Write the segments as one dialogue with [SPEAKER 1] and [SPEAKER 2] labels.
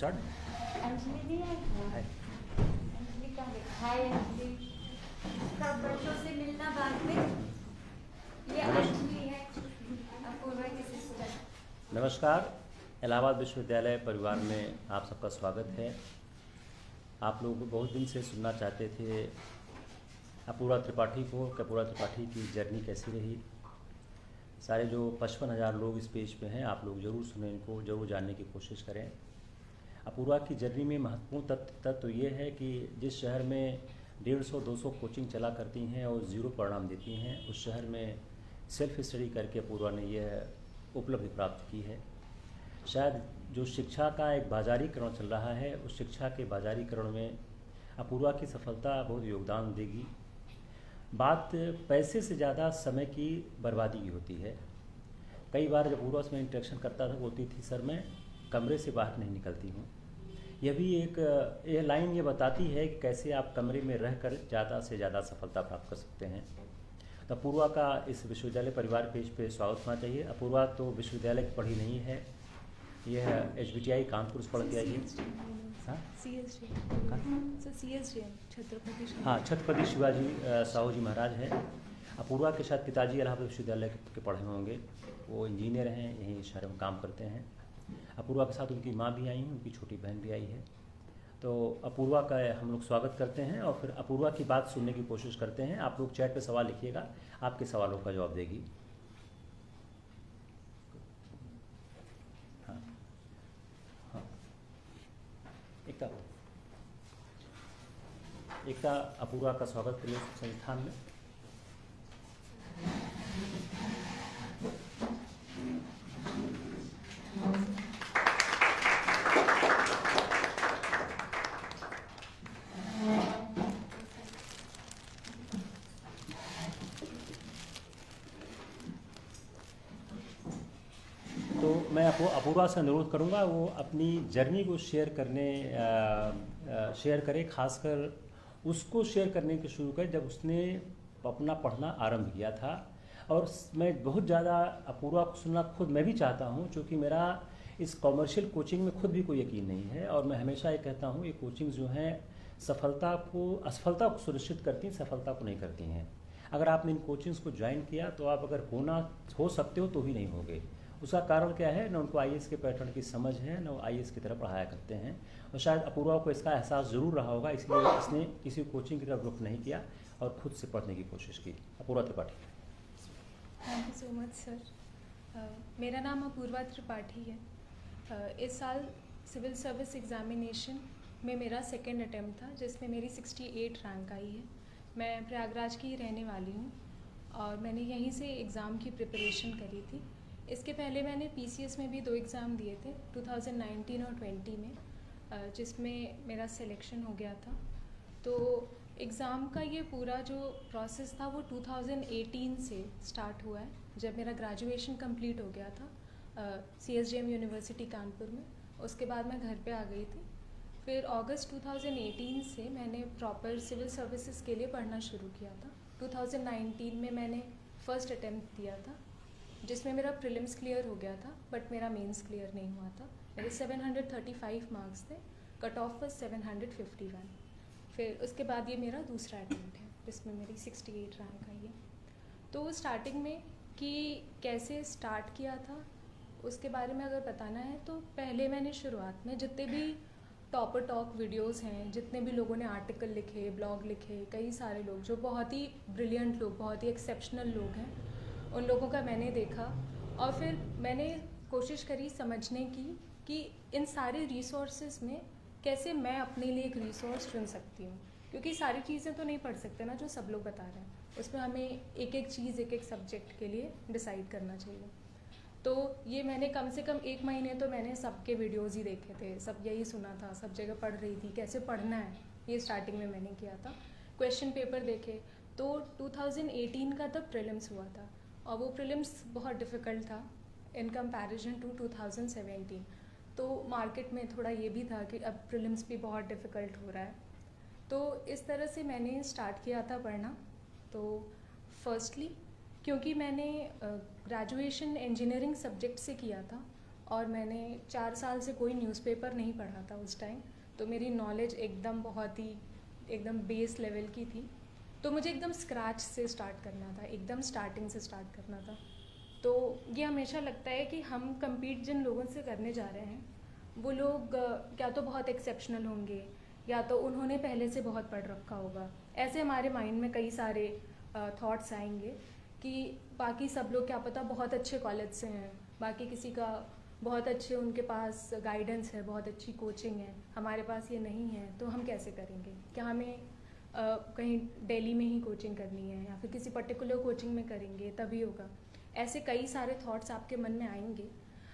[SPEAKER 1] Start.
[SPEAKER 2] Anjali भी है क्या?
[SPEAKER 1] हाय।
[SPEAKER 2] अंजलि का है। हाय अंजलि, सब बच्चों से मिलना बाद में। ये अंजलि है, अपूर्वा की सिस्टर।
[SPEAKER 1] नमस्कार, इलाहाबाद विश्वविद्यालय परिवार में आप सबका स्वागत है। आप लोग बहुत दिन से सुनना चाहते थे अपूर्वा त्रिपाठी को कि अपूर्वा त्रिपाठी की जर्नी कैसी रही। सारे जो 55,000 लोग इस पेज पे हैं, आप लोग ज़रूर सुनें, इनको ज़रूर जानने की कोशिश करें। अपूर्वा की जर्नी में महत्वपूर्ण तत्व ये है कि जिस शहर में 150-200 कोचिंग चला करती हैं और ज़ीरो परिणाम देती हैं, उस शहर में सेल्फ स्टडी करके अपूर्वा ने यह उपलब्धि प्राप्त की है। शायद जो शिक्षा का एक बाज़ारीकरण चल रहा है, उस शिक्षा के बाज़ारीकरण में अपूर्वा की सफलता बहुत योगदान देगी। बात पैसे से ज़्यादा समय की बर्बादी की होती है। कई बार जब अपूर्वा से मैं इंटरेक्शन करता था, बोलती थी सर मैं कमरे से बाहर नहीं निकलती हूँ। यह भी यह लाइन ये बताती है कि कैसे आप कमरे में रहकर ज़्यादा से ज़्यादा सफलता प्राप्त कर सकते हैं। तो अपूर्वा का इस विश्वविद्यालय परिवार पेज पे स्वागत होना चाहिए। अपूर्वा तो विश्वविद्यालय की पढ़ी नहीं है, यह HBTI कानपुर से पढ़ के आई है। हाँ, छत्रपति शिवाजी साहू जी महाराज है। अपूर्वा के साथ पिताजी इलाहाबाद विश्वविद्यालय के पढ़े होंगे, वो इंजीनियर हैं, यहीं शहर में काम करते हैं। अपूर्वा के साथ उनकी माँ भी आई हैं, उनकी छोटी बहन भी आई है। तो अपूर्वा का हम लोग स्वागत करते हैं और फिर अपूर्वा की बात सुनने की कोशिश करते हैं। आप लोग चैट पे सवाल लिखिएगा, आपके सवालों का जवाब देगी। हाँ हाँ, एकता अपूर्वा का स्वागत करिए संस्थान में। तो मैं अपूर्वा से अनुरोध करूंगा वो अपनी जर्नी को शेयर करे, खासकर उसको शेयर करने की शुरू करें जब उसने अपना पढ़ना आरंभ किया था। और मैं बहुत ज़्यादा अपूर्वा को सुनना खुद मैं भी चाहता हूं, क्योंकि मेरा इस कॉमर्शियल कोचिंग में खुद भी कोई यकीन नहीं है। और मैं हमेशा ये कहता हूं, ये कोचिंग जो हैं असफलता को सुनिश्चित करती हैं, सफलता को नहीं करती हैं। अगर आपने इन कोचिंग्स को ज्वाइन किया तो आप अगर हो सकते हो तो ही नहीं होगे। उसका कारण क्या है? न उनको IAS के पैटर्न की समझ है, न वो IAS की तरफ पढ़ाया करते हैं। और शायद अपूर्वा को इसका एहसास ज़रूर रहा होगा, इसलिए इसने किसी कोचिंग की तरफ रुख नहीं किया और खुद से पढ़ने की कोशिश की। Apurva Tripathi.
[SPEAKER 3] Thank you so much sir. मेरा नाम अपूर्वा त्रिपाठी है। इस साल सिविल सर्विस एग्ज़ामिनेशन में मेरा सेकेंड अटैम्प्ट था, जिसमें मेरी 68 रैंक आई है। मैं प्रयागराज की रहने वाली हूँ और मैंने यहीं से एग्ज़ाम की प्रिपरेशन करी थी। इसके पहले मैंने PCS में भी 2 एग्ज़ाम दिए थे, 2019 और 20 में, जिसमें मेरा सिलेक्शन हो गया था। तो एग्ज़ाम का ये पूरा जो प्रोसेस था वो 2018 से स्टार्ट हुआ है, जब मेरा ग्रेजुएशन कंप्लीट हो गया था CSJM यूनिवर्सिटी कानपुर में। उसके बाद मैं घर पे आ गई थी। फिर अगस्त 2018 से मैंने प्रॉपर सिविल सर्विसेज के लिए पढ़ना शुरू किया था। 2019 में मैंने फर्स्ट अटेम्प्ट दिया था, जिसमें मेरा प्रीलिम्स क्लियर हो गया था, बट मेरा मेंस क्लियर नहीं हुआ था। मेरे 735 मार्क्स थे, कट ऑफ was 751। फिर उसके बाद ये मेरा दूसरा अटेम्प्ट है, जिसमें मेरी 68 रैंक आई है। तो स्टार्टिंग में कि कैसे स्टार्ट किया था उसके बारे में अगर बताना है, तो पहले मैंने शुरुआत में जितने भी टॉपर टॉक वीडियोस हैं, जितने भी लोगों ने आर्टिकल लिखे, ब्लॉग लिखे, कई सारे लोग जो बहुत ही ब्रिलियंट लोग, बहुत ही एक्सेप्शनल लोग हैं, उन लोगों का मैंने देखा। और फिर मैंने कोशिश करी समझने की कि इन सारे रिसोर्सेज में कैसे मैं अपने लिए एक रिसोर्स चुन सकती हूँ, क्योंकि सारी चीज़ें तो नहीं पढ़ सकते ना जो सब लोग बता रहे हैं। उसमें हमें एक एक चीज़ एक एक सब्जेक्ट के लिए डिसाइड करना चाहिए। तो ये मैंने कम से कम 1 महीने तो मैंने सबके वीडियोज़ ही देखे थे, सब यही सुना था, सब जगह पढ़ रही थी कैसे पढ़ना है, ये स्टार्टिंग में मैंने किया था। क्वेश्चन पेपर देखे तो 2018 का तब प्रीलिम्स हुआ था, और वो प्रीलिम्स बहुत डिफ़िकल्ट था इन कंपैरिजन टू 2017। तो मार्केट में थोड़ा ये भी था कि अब प्रीलिम्स भी बहुत डिफ़िकल्ट हो रहा है। तो इस तरह से मैंने स्टार्ट किया था पढ़ना। तो फर्स्टली क्योंकि मैंने ग्रेजुएशन इंजीनियरिंग सब्जेक्ट से किया था, और मैंने 4 साल से कोई न्यूज़पेपर नहीं पढ़ा था उस टाइम, तो मेरी नॉलेज एकदम बहुत ही एकदम बेस लेवल की थी। तो मुझे एकदम स्क्रैच से स्टार्ट करना था, एकदम स्टार्टिंग से स्टार्ट करना था। तो ये हमेशा लगता है कि हम compete जिन लोगों से करने जा रहे हैं वो लोग या तो बहुत एक्सेप्शनल होंगे या तो उन्होंने पहले से बहुत पढ़ रखा होगा। ऐसे हमारे माइंड में कई सारे थॉट्स आएंगे कि बाकी सब लोग क्या पता बहुत अच्छे कॉलेज से हैं, बाकी किसी का बहुत अच्छे उनके पास गाइडेंस है, बहुत अच्छी कोचिंग है, हमारे पास ये नहीं है, तो हम कैसे करेंगे? क्या हमें कहीं दिल्ली में ही कोचिंग करनी है या फिर किसी पर्टिकुलर कोचिंग में करेंगे तभी होगा? ऐसे कई सारे थॉट्स आपके मन में आएंगे,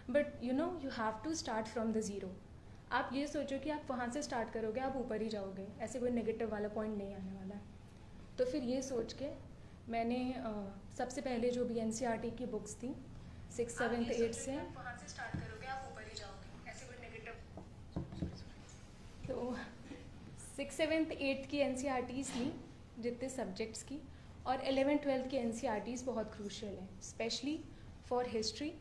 [SPEAKER 3] but you have to start from the zero. आप ये सोचो कि आप वहाँ से स्टार्ट करोगे, आप ऊपर ही जाओगे, ऐसे कोई नेगेटिव वाला पॉइंट नहीं आने वाला है। तो फिर ये सोच के मैंने सबसे पहले जो भी NCERT की बुक्स थी 6th 7th 8th से, वहाँ से स्टार्ट करोगे, आप ऊपर ही जाओगे, ऐसे कोई नेगेटिव। तो 6th 7th 8th की NCERTs ली जितने सब्जेक्ट्स की, और 11th 12th की NCERTs बहुत क्रूशियल हैं, specially for history,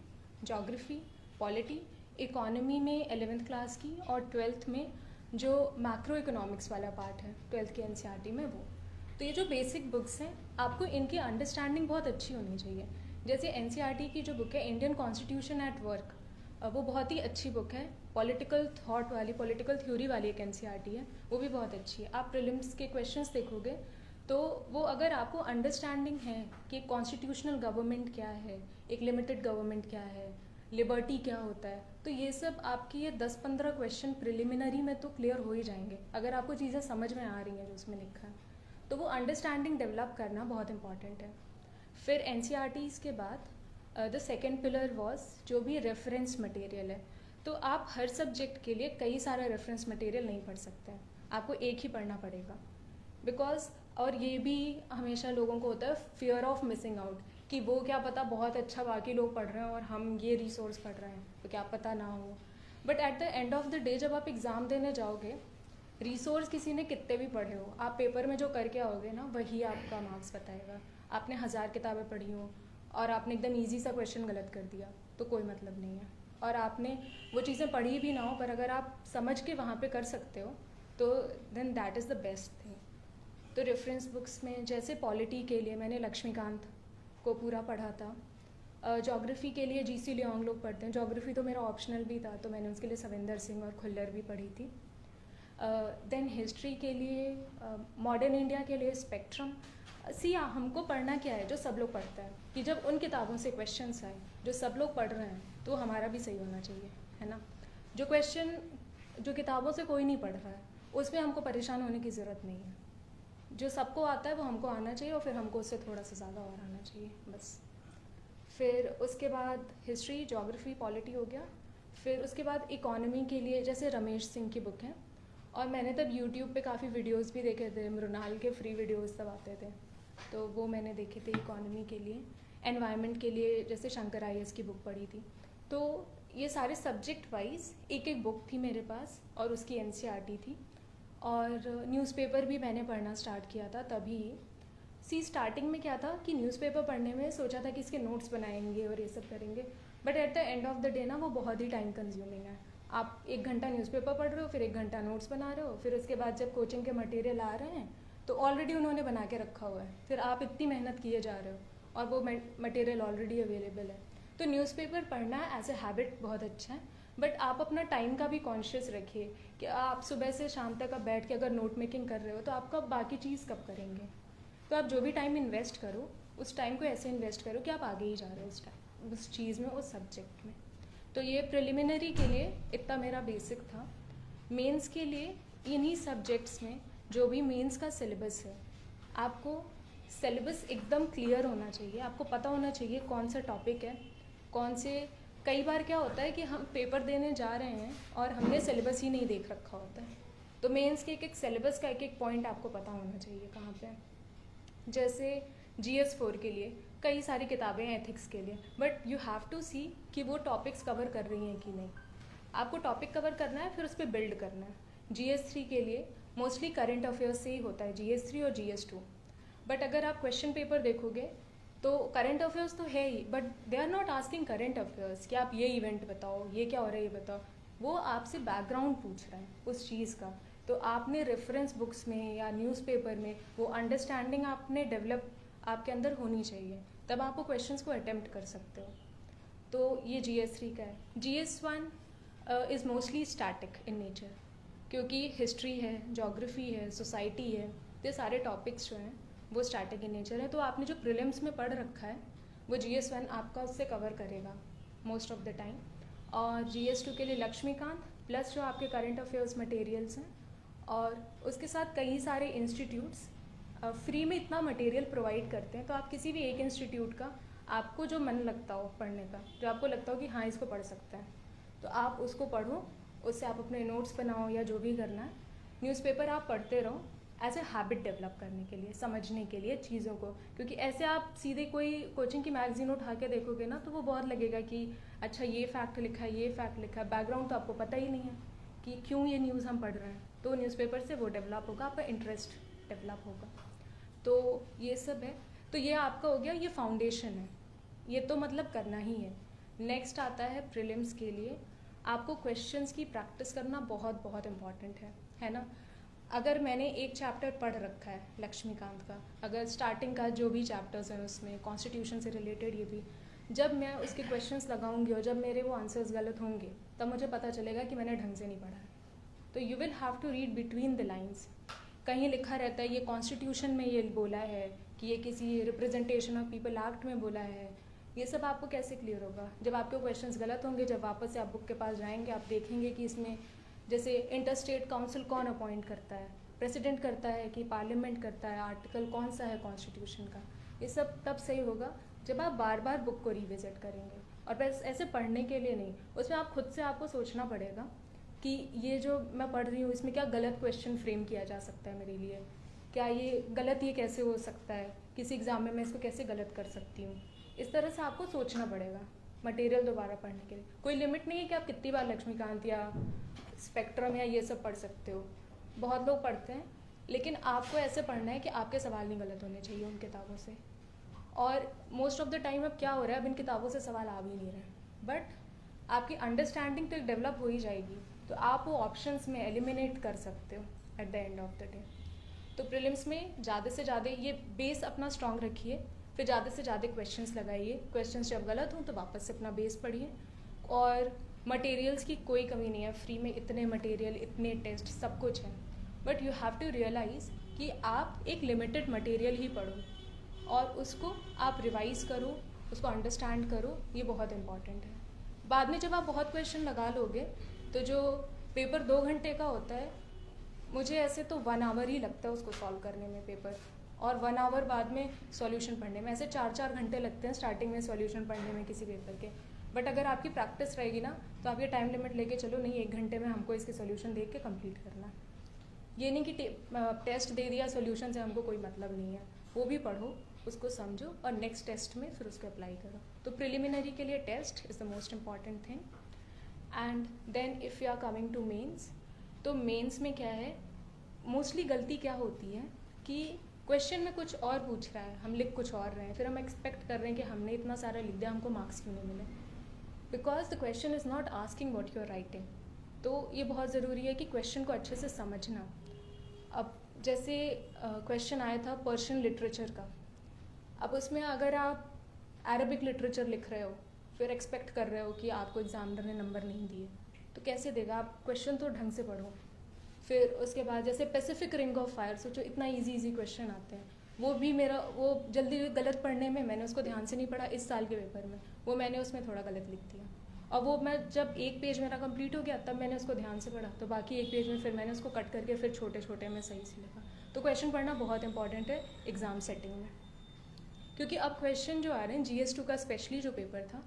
[SPEAKER 3] geography, polity, economy में 11th क्लास की, और 12th में जो मैक्रो इकोनॉमिक्स वाला पार्ट है 12th की NCERT में वो। तो ये जो बेसिक बुक्स हैं आपको इनकी अंडरस्टैंडिंग बहुत अच्छी होनी चाहिए। जैसे NCERT की जो बुक है इंडियन कॉन्स्टिट्यूशन एट वर्क, वो बहुत ही अच्छी बुक है, पॉलिटिकल थॉट वाली, पॉलिटिकल थ्योरी वाली एक NCERT है, वो भी बहुत अच्छी है। आप प्रीलिम्स के क्वेश्चंस देखोगे तो वो अगर आपको अंडरस्टैंडिंग है कि कॉन्स्टिट्यूशनल गवर्नमेंट क्या है, एक लिमिटेड गवर्नमेंट क्या है, लिबर्टी क्या होता है, तो ये सब आपकी ये 10-15 क्वेश्चन प्रिलिमिनरी में तो क्लियर हो ही जाएंगे अगर आपको चीज़ें समझ में आ रही हैं जो उसमें लिखा है। तो वो अंडरस्टैंडिंग डेवलप करना बहुत इंपॉर्टेंट है। फिर NCERTs के बाद द सेकेंड पिलर वॉज जो भी रेफरेंस मटेरियल है। तो आप हर सब्जेक्ट के लिए कई सारा रेफरेंस मटेरियल नहीं पढ़ सकते हैं, आपको एक ही पढ़ना पड़ेगा। बिकॉज और ये भी हमेशा लोगों को होता है फियर ऑफ मिसिंग आउट, कि वो क्या पता बहुत अच्छा बाकी लोग पढ़ रहे हैं और हम ये रिसोर्स पढ़ रहे हैं, तो क्या पता ना हो। But at the end of the day जब आप एग्ज़ाम देने जाओगे, रिसोर्स किसी ने कितने भी पढ़े हो, आप पेपर में जो करके आओगे ना वही आपका मार्क्स बताएगा। आपने 1000 किताबें पढ़ी हो और आपने एकदम ईजी सा क्वेश्चन गलत कर दिया तो कोई मतलब नहीं है, और आपने वो चीज़ें पढ़ी भी ना हो पर अगर आप समझ के वहाँ पे कर सकते हो तो then that is the best thing. तो रेफरेंस बुक्स में जैसे पॉलिटी के लिए मैंने लक्ष्मीकांत को पूरा पढ़ा था, जोग्राफ़ी के लिए GC लियोंग लोग पढ़ते हैं, जोग्राफ़ी तो मेरा ऑप्शनल भी था तो मैंने उसके लिए सविंदर सिंह और खुल्लर भी पढ़ी थी। देन हिस्ट्री के लिए मॉडर्न इंडिया के लिए स्पेक्ट्रम। हमको पढ़ना क्या है जो सब लोग पढ़ते हैं, कि जब उन किताबों से क्वेश्चंस आए जो सब लोग पढ़ रहे हैं तो हमारा भी सही होना चाहिए, है ना। जो क्वेश्चन जो किताबों से कोई नहीं पढ़ रहा है उसमें हमको परेशान होने की ज़रूरत नहीं है, जो सबको आता है वो हमको आना चाहिए और फिर हमको उससे थोड़ा सा ज़्यादा और आना चाहिए बस। फिर उसके बाद हिस्ट्री, जोग्राफ़ी, पॉलिटी हो गया। फिर उसके बाद इकोनॉमी के लिए जैसे रमेश सिंह की बुक है, और मैंने तब यूट्यूब पे काफ़ी वीडियोस भी देखे थे, मृणाल के फ्री वीडियोस तब आते थे तो वो मैंने देखे थे इकोनॉमी के लिए। एनवायरनमेंट के लिए जैसे शंकर IAS की बुक पढ़ी थी। तो ये सारे सब्जेक्ट वाइज एक एक बुक थी मेरे पास और उसकी NCERT थी। और न्यूज़पेपर भी मैंने पढ़ना स्टार्ट किया था तभी। स्टार्टिंग में क्या था कि न्यूज़पेपर पढ़ने में सोचा था कि इसके नोट्स बनाएंगे और ये सब करेंगे, but at the end of the day ना वो बहुत ही टाइम कंज्यूमिंग है। आप 1 घंटा न्यूज़पेपर पढ़ रहे हो, फिर 1 घंटा नोट्स बना रहे हो, फिर उसके बाद जब कोचिंग के मटेरियल आ रहे हैं तो ऑलरेडी उन्होंने बना के रखा हुआ है, फिर आप इतनी मेहनत किए जा रहे हो और वो मटेरियल ऑलरेडी अवेलेबल है। तो न्यूज़पेपर पढ़ना एज ए हैबिट बहुत अच्छा है, बट आप अपना टाइम का भी कॉन्शियस रखिए कि आप सुबह से शाम तक आप बैठ के अगर नोट मेकिंग कर रहे हो तो आप कब बाकी चीज़ कब करेंगे। तो आप जो भी टाइम इन्वेस्ट करो उस टाइम को ऐसे इन्वेस्ट करो कि आप आगे ही जा रहे हो उस चीज़ में, उस सब्जेक्ट में। तो ये प्रिलिमिनरी के लिए इतना मेरा बेसिक था। मेंस के लिए इन्हीं सब्जेक्ट्स में जो भी मेंस का सिलेबस है, आपको सिलेबस एकदम क्लियर होना चाहिए, आपको पता होना चाहिए कौन सा टॉपिक है, कौन से। कई बार क्या होता है कि हम पेपर देने जा रहे हैं और हमने सिलेबस ही नहीं देख रखा होता है, तो मेंस के एक सिलेबस का एक पॉइंट आपको पता होना चाहिए कहाँ पे। जैसे GS 4 के लिए कई सारी किताबें हैं एथिक्स के लिए, बट यू हैव टू सी कि वो टॉपिक्स कवर कर रही हैं कि नहीं। आपको टॉपिक कवर करना है, फिर उस पर बिल्ड करना है। GS 3 के लिए मोस्टली करंट अफेयर्स से ही होता है, GS 3 और GS 2। बट अगर आप क्वेश्चन पेपर देखोगे तो करंट अफेयर्स तो है ही, but they are not asking current affairs कि आप ये इवेंट बताओ, ये क्या हो रहा है ये बताओ। वो आपसे बैकग्राउंड पूछ रहे हैं उस चीज़ का। तो आपने रेफरेंस बुक्स में या न्यूज़पेपर में वो अंडरस्टैंडिंग आपने डेवलप आपके अंदर होनी चाहिए, तब आप वो क्वेश्चंस को अटेम्प्ट कर सकते हो। तो ये GS3 का है। GS1 is mostly static in nature, क्योंकि हिस्ट्री है, जोग्राफी है, सोसाइटी है, ये सारे टॉपिक्स जो हैं वो स्टैटिक इन नेचर है। तो आपने जो प्रीलिम्स में पढ़ रखा है वो GS1 आपका उससे कवर करेगा मोस्ट ऑफ द टाइम। और GS2 के लिए लक्ष्मीकांत प्लस जो आपके करंट अफेयर्स मटेरियल्स हैं, और उसके साथ कई सारे इंस्टीट्यूट्स फ्री में इतना मटेरियल प्रोवाइड करते हैं। तो आप किसी भी एक इंस्टीट्यूट का आपको जो मन लगता हो पढ़ने का, जो आपको लगता हो कि हाँ इसको पढ़ सकते हैं, तो आप उसको पढ़ो, उससे आप अपने नोट्स बनाओ या जो भी करना है। न्यूज़पेपर आप पढ़ते रहो एज ए हैबिट डेवलप करने के लिए, समझने के लिए चीज़ों को, क्योंकि ऐसे आप सीधे कोई कोचिंग की मैगजीन उठा के देखोगे ना तो वो बहुत लगेगा कि अच्छा ये फैक्ट लिखा है, ये फैक्ट लिखा है, बैकग्राउंड तो आपको पता ही नहीं है कि क्यों ये न्यूज़ हम पढ़ रहे हैं। तो न्यूज़पेपर से वो डेवलप होगा, आपका इंटरेस्ट डेवलप होगा। तो ये सब है। तो ये आपका हो गया, ये फाउंडेशन है, ये तो मतलब करना ही है। नेक्स्ट आता है प्रीलिम्स के लिए आपको क्वेश्चंस की प्रैक्टिस करना बहुत बहुत इम्पॉर्टेंट है ना। अगर मैंने एक चैप्टर पढ़ रखा है लक्ष्मीकांत का, अगर स्टार्टिंग का जो भी चैप्टर्स हैं उसमें कॉन्स्टिट्यूशन से रिलेटेड ये भी, जब मैं उसके क्वेश्चंस लगाऊंगी और जब मेरे वो आंसर्स गलत होंगे तब मुझे पता चलेगा कि मैंने ढंग से नहीं पढ़ा है। तो you will have to read between the lines. कहीं लिखा रहता है ये कॉन्स्टिट्यूशन में ये बोला है कि ये किसी रिप्रेजेंटेशन ऑफ पीपल एक्ट में बोला है, ये सब आपको कैसे क्लियर होगा जब आपके क्वेश्चंस गलत होंगे। जब वापस से आप बुक के पास जाएंगे आप देखेंगे कि इसमें जैसे इंटर स्टेट काउंसिल कौन अपॉइंट करता है, प्रेसिडेंट करता है कि पार्लियामेंट करता है, आर्टिकल कौन सा है कॉन्स्टिट्यूशन का, ये सब तब सही होगा जब आप बार बार बुक को रिविजिट करेंगे। और बस ऐसे पढ़ने के लिए नहीं, उसमें आप खुद से आपको सोचना पड़ेगा कि ये जो मैं पढ़ रही हूँ इसमें क्या गलत क्वेश्चन फ्रेम किया जा सकता है मेरे लिए, क्या ये गलत, ये कैसे हो सकता है, किसी एग्ज़ाम में मैं इसको कैसे गलत कर सकती हूँ। इस तरह से आपको सोचना पड़ेगा मटेरियल दोबारा पढ़ने के लिए। कोई लिमिट नहीं है कि आप कितनी बार लक्ष्मीकांत या स्पेक्ट्रम या ये सब पढ़ सकते हो, बहुत लोग पढ़ते हैं, लेकिन आपको ऐसे पढ़ना है कि आपके सवाल नहीं गलत होने चाहिए उन किताबों से। और मोस्ट ऑफ द टाइम अब क्या हो रहा है, अब इन किताबों से सवाल आ भी नहीं रहे, बट आपकी अंडरस्टैंडिंग तो डेवलप हो ही जाएगी, तो आप वो ऑप्शंस में एलिमिनेट कर सकते हो eight the end of the day. तो प्रीलिम्स में ज़्यादा से ज़्यादा ये बेस अपना स्ट्रॉन्ग रखिए, फिर ज़्यादा से ज़्यादा क्वेश्चंस लगाइए, क्वेश्चंस जब गलत हों तो वापस से अपना बेस पढ़िए। और मटेरियल्स की कोई कमी नहीं है, फ्री में इतने मटेरियल, इतने टेस्ट, सब कुछ है, but you have to realise कि आप एक लिमिटेड मटेरियल ही पढ़ो और उसको आप रिवाइज़ करो, उसको अंडरस्टैंड करो, ये बहुत इंपॉर्टेंट है। बाद में जब आप बहुत क्वेश्चन लगा लोगे तो जो पेपर 2 घंटे का होता है, मुझे ऐसे तो 1 आवर ही लगता है उसको सॉल्व करने में पेपर, और 1 आवर बाद में सॉल्यूशन पढ़ने में। ऐसे 4-4 घंटे लगते हैं स्टार्टिंग में सॉल्यूशन पढ़ने में किसी पेपर के, बट अगर आपकी प्रैक्टिस रहेगी ना तो आप ये टाइम लिमिट लेके चलो, नहीं 1 घंटे में हमको इसके सॉल्यूशन देख के कंप्लीट करना। ये नहीं कि टेस्ट दे दिया सॉल्यूशन से हमको कोई मतलब नहीं है, वो भी पढ़ो, उसको समझो और नेक्स्ट टेस्ट में फिर उसको अप्लाई करो। तो प्रिलिमिनरी के लिए test is the most important thing. And then if you are coming to mains, तो मेंस में क्या है, मोस्टली गलती क्या होती है कि क्वेश्चन में कुछ और पूछ रहा है, हम लिख कुछ और रहे हैं, फिर हम एक्सपेक्ट कर रहे हैं कि हमने इतना सारा लिख दिया, हमको मार्क्स क्यों नहीं मिले, because the question is not asking what you are writing. तो ये बहुत ज़रूरी है कि क्वेश्चन को अच्छे से समझना। अब जैसे क्वेश्चन आया था पर्शियन लिटरेचर का, अब उसमें अगर आप अरबिक लिटरेचर लिख रहे हो फिर एक्सपेक्ट कर रहे हो कि आपको एग्जामिनर ने नंबर नहीं दिए, तो कैसे देगा। आप क्वेश्चन तो ढंग से पढ़ो। फिर उसके बाद जैसे पैसिफिक रिंग ऑफ फायर, सोचो इतना इजी क्वेश्चन आते हैं, वो भी मेरा वो जल्दी गलत पढ़ने में मैंने उसको ध्यान से नहीं पढ़ा इस साल के पेपर में, वो मैंने उसमें थोड़ा गलत लिख दिया, और वो मैं जब एक पेज मेरा कंप्लीट हो गया तब मैंने उसको ध्यान से पढ़ा, तो बाकी एक पेज में फिर मैंने उसको कट करके फिर छोटे छोटे में सही से लिखा। तो क्वेश्चन पढ़ना बहुत इंपॉर्टेंट है एग्ज़ाम सेटिंग में, क्योंकि अब क्वेश्चन जो आ रहे हैं GS2 का स्पेशली जो पेपर था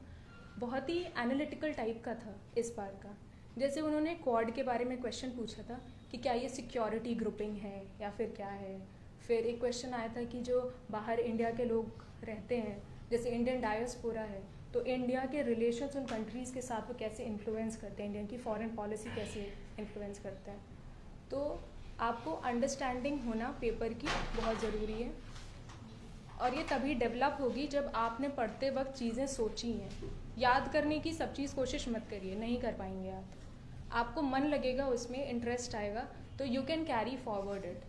[SPEAKER 3] बहुत ही एनालिटिकल टाइप का था इस बार का। जैसे उन्होंने क्वाड के बारे में क्वेश्चन पूछा था कि क्या ये सिक्योरिटी ग्रुपिंग है या फिर क्या है। फिर एक क्वेश्चन आया था कि जो बाहर इंडिया के लोग रहते हैं, जैसे इंडियन डायस्पोरा है, तो इंडिया के रिलेशंस उन कंट्रीज़ के साथ वो कैसे इन्फ्लुएंस करते हैं, इंडिया की फॉरेन पॉलिसी कैसे इन्फ्लुएंस करते हैं। तो आपको अंडरस्टैंडिंग होना पेपर की बहुत ज़रूरी है। और ये तभी डेवलप होगी जब आपने पढ़ते वक्त चीज़ें सोची हैं। याद करने की सब चीज़ कोशिश मत करिए, नहीं कर पाएंगे आप। आपको मन लगेगा उसमें, इंटरेस्ट आएगा, तो you can carry forward it.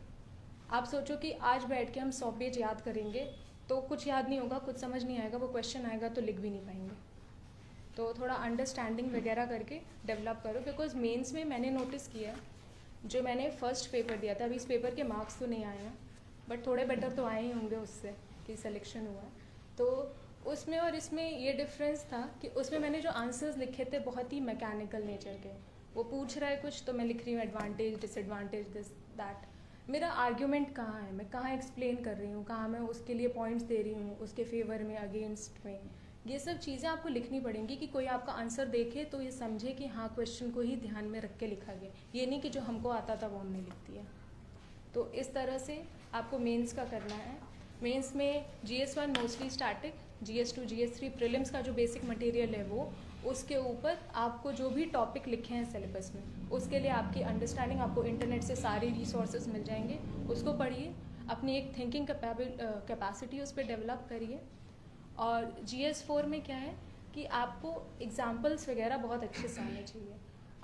[SPEAKER 3] आप सोचो कि आज बैठ के हम 100 पेज याद करेंगे तो कुछ याद नहीं होगा, कुछ समझ नहीं आएगा, वो क्वेश्चन आएगा तो लिख भी नहीं पाएंगे। तो थोड़ा अंडरस्टैंडिंग वगैरह करके डेवलप करो, बिकॉज मेंस में मैंने नोटिस किया, जो मैंने फर्स्ट पेपर दिया था, अभी इस पेपर के मार्क्स तो नहीं आए हैं बट थोड़े बेटर तो आए ही होंगे उससे कि सिलेक्शन हुआ है। तो उसमें और इसमें ये डिफरेंस था कि उसमें मैंने जो आंसर्स लिखे थे बहुत ही मैकेनिकल नेचर के। वो पूछ रहा है कुछ तो मैं लिख रही हूँ एडवांटेज डिसएडवांटेज दिस दैट। मेरा आर्ग्यूमेंट कहाँ है, मैं कहाँ एक्सप्लेन कर रही हूँ, कहाँ मैं उसके लिए पॉइंट्स दे रही हूँ, उसके फेवर में अगेंस्ट में। ये सब चीज़ें आपको लिखनी पड़ेंगी कि कोई आपका आंसर देखे तो ये समझे कि हाँ क्वेश्चन को ही ध्यान में रख के लिखा गया, ये नहीं कि जो हमको आता था वो हमने लिख दिया। तो इस तरह से आपको मेंस का करना है। मेंस में GS1 mostly static, GS2 GS3 prelims का जो बेसिक मटेरियल है वो, उसके ऊपर आपको जो भी टॉपिक लिखे हैं सिलेबस में, उसके लिए आपकी अंडरस्टैंडिंग, आपको इंटरनेट से सारे रिसोर्सेज मिल जाएंगे, उसको पढ़िए, अपनी एक थिंकिंग कैपेसिटी उस पर डेवलप करिए। और GS4 में क्या है कि आपको एग्जाम्पल्स वगैरह बहुत अच्छे से आने चाहिए,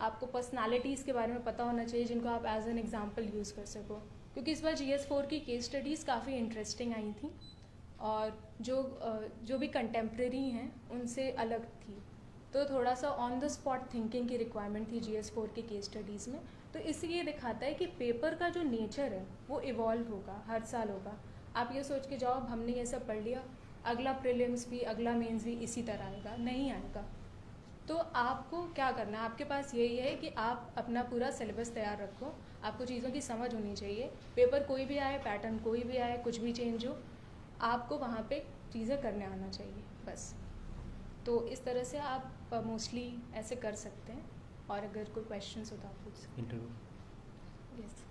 [SPEAKER 3] आपको पर्सनालिटीज़ के बारे में पता होना चाहिए जिनको आप एज एन एग्जाम्पल यूज़ कर सको, क्योंकि इस बार GS4 की केस स्टडीज़ काफ़ी इंटरेस्टिंग आई थी और जो भी कंटेम्प्रेरी हैं उनसे अलग थी। तो थोड़ा सा ऑन द स्पॉट थिंकिंग की रिक्वायरमेंट थी GS4 के केस स्टडीज़ में। तो इससे ये दिखाता है कि पेपर का जो नेचर है वो इवॉल्व होगा, हर साल होगा। आप ये सोच के जाओ अब हमने ये सब पढ़ लिया, अगला प्रीलिम्स भी अगला मेंस भी इसी तरह आएगा, नहीं आएगा। तो आपको क्या करना है, आपके पास यही है कि आप अपना पूरा सिलेबस तैयार रखो, आपको चीज़ों की समझ होनी चाहिए। पेपर कोई भी आए, पैटर्न कोई भी आए, कुछ भी चेंज हो, आपको वहाँ पे चीज़ें करने आना चाहिए बस। तो इस तरह से आप मोस्टली ऐसे कर सकते हैं। और अगर कोई क्वेश्चंस हो तो आप पूछ सकते
[SPEAKER 1] इंटरव्यू।
[SPEAKER 3] हैं। यस,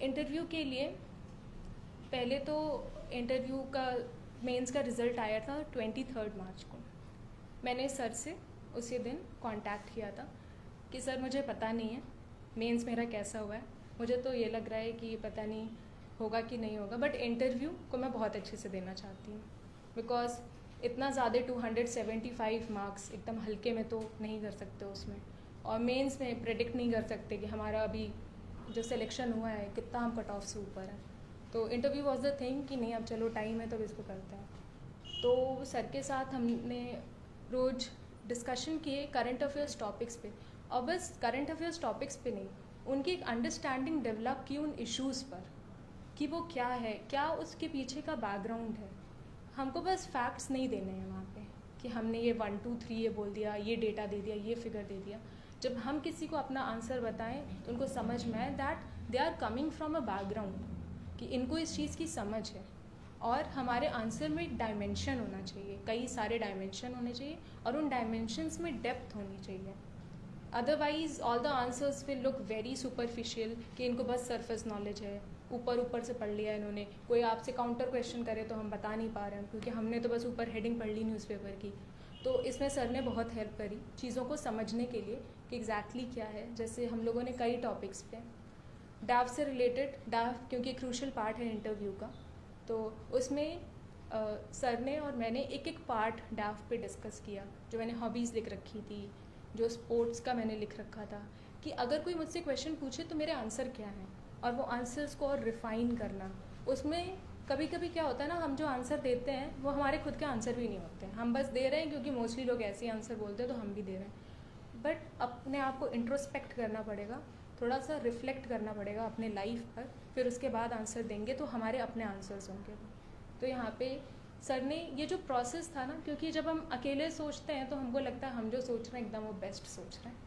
[SPEAKER 3] इंटरव्यू के लिए पहले तो इंटरव्यू का मेंस का रिज़ल्ट आया था 23 मार्च को। मैंने सर से उसी दिन कांटेक्ट किया था कि सर मुझे पता नहीं है मेंस मेरा कैसा हुआ है, मुझे तो ये लग रहा है कि पता नहीं होगा कि नहीं होगा, बट इंटरव्यू को मैं बहुत अच्छे से देना चाहती हूँ, बिकॉज इतना ज़्यादा 275 मार्क्स एकदम हल्के में तो नहीं कर सकते उसमें, और मेंस में प्रेडिक्ट नहीं कर सकते कि हमारा अभी जो सिलेक्शन हुआ है कितना हम कट ऑफ से ऊपर है। तो इंटरव्यू वॉज द थिंग कि नहीं अब चलो टाइम है तो इसको करते हैं। तो सर के साथ हमने रोज़ डिस्कशन किए करंट अफेयर्स टॉपिक्स पे, और बस करंट अफेयर्स टॉपिक्स पे नहीं, उनकी एक अंडरस्टैंडिंग डेवलप की उन इश्यूज़ पर कि वो क्या है, क्या उसके पीछे का बैकग्राउंड है। हमको बस फैक्ट्स नहीं देने हैं वहाँ पे कि हमने ये 1 2 3 ये बोल दिया, ये डेटा दे दिया, ये फिगर दे दिया। जब हम किसी को अपना आंसर बताएं तो उनको समझ में आए that they are coming from a background, कि इनको इस चीज़ की समझ है। और हमारे आंसर में एक डायमेंशन होना चाहिए, कई सारे डायमेंशन होने चाहिए, और उन डायमेंशंस में डेप्थ होनी चाहिए। Otherwise all the answers will look very superficial, कि इनको बस सरफेस नॉलेज है, ऊपर ऊपर से पढ़ लिया इन्होंने, कोई आपसे काउंटर क्वेश्चन करे तो हम बता नहीं पा रहे हैं क्योंकि हमने तो बस ऊपर हेडिंग पढ़ ली न्यूज़पेपर की। तो इसमें सर ने बहुत हेल्प करी चीज़ों को समझने के लिए कि एग्जैक्टली क्या है। जैसे हम लोगों ने कई टॉपिक्स पे डाव से रिलेटेड, डाव क्योंकि क्रूशल पार्ट है इंटरव्यू का, तो उसमें सर ने और मैंने एक एक पार्ट डाव पे डिस्कस किया। जो मैंने हॉबीज़ लिख रखी थी, जो स्पोर्ट्स का मैंने लिख रखा था, कि अगर कोई मुझसे क्वेश्चन पूछे तो मेरे आंसर क्या हैं, और वो आंसर्स को और रिफ़ाइन करना। उसमें कभी कभी क्या होता है ना, हम जो आंसर देते हैं वो हमारे खुद के आंसर भी नहीं होते हैं, हम बस दे रहे हैं क्योंकि मोस्टली लोग ऐसे ही आंसर बोलते हैं तो हम भी दे रहे हैं। बट अपने आप को इंट्रोस्पेक्ट करना पड़ेगा, थोड़ा सा रिफ्लेक्ट करना पड़ेगा अपने लाइफ पर, फिर उसके बाद आंसर देंगे तो हमारे अपने आंसर्स होंगे। तो यहाँ पे सर ने ये जो प्रोसेस था ना, क्योंकि जब हम अकेले सोचते हैं तो हमको लगता है हम जो सोच रहे हैं एकदम वो बेस्ट सोच रहे हैं,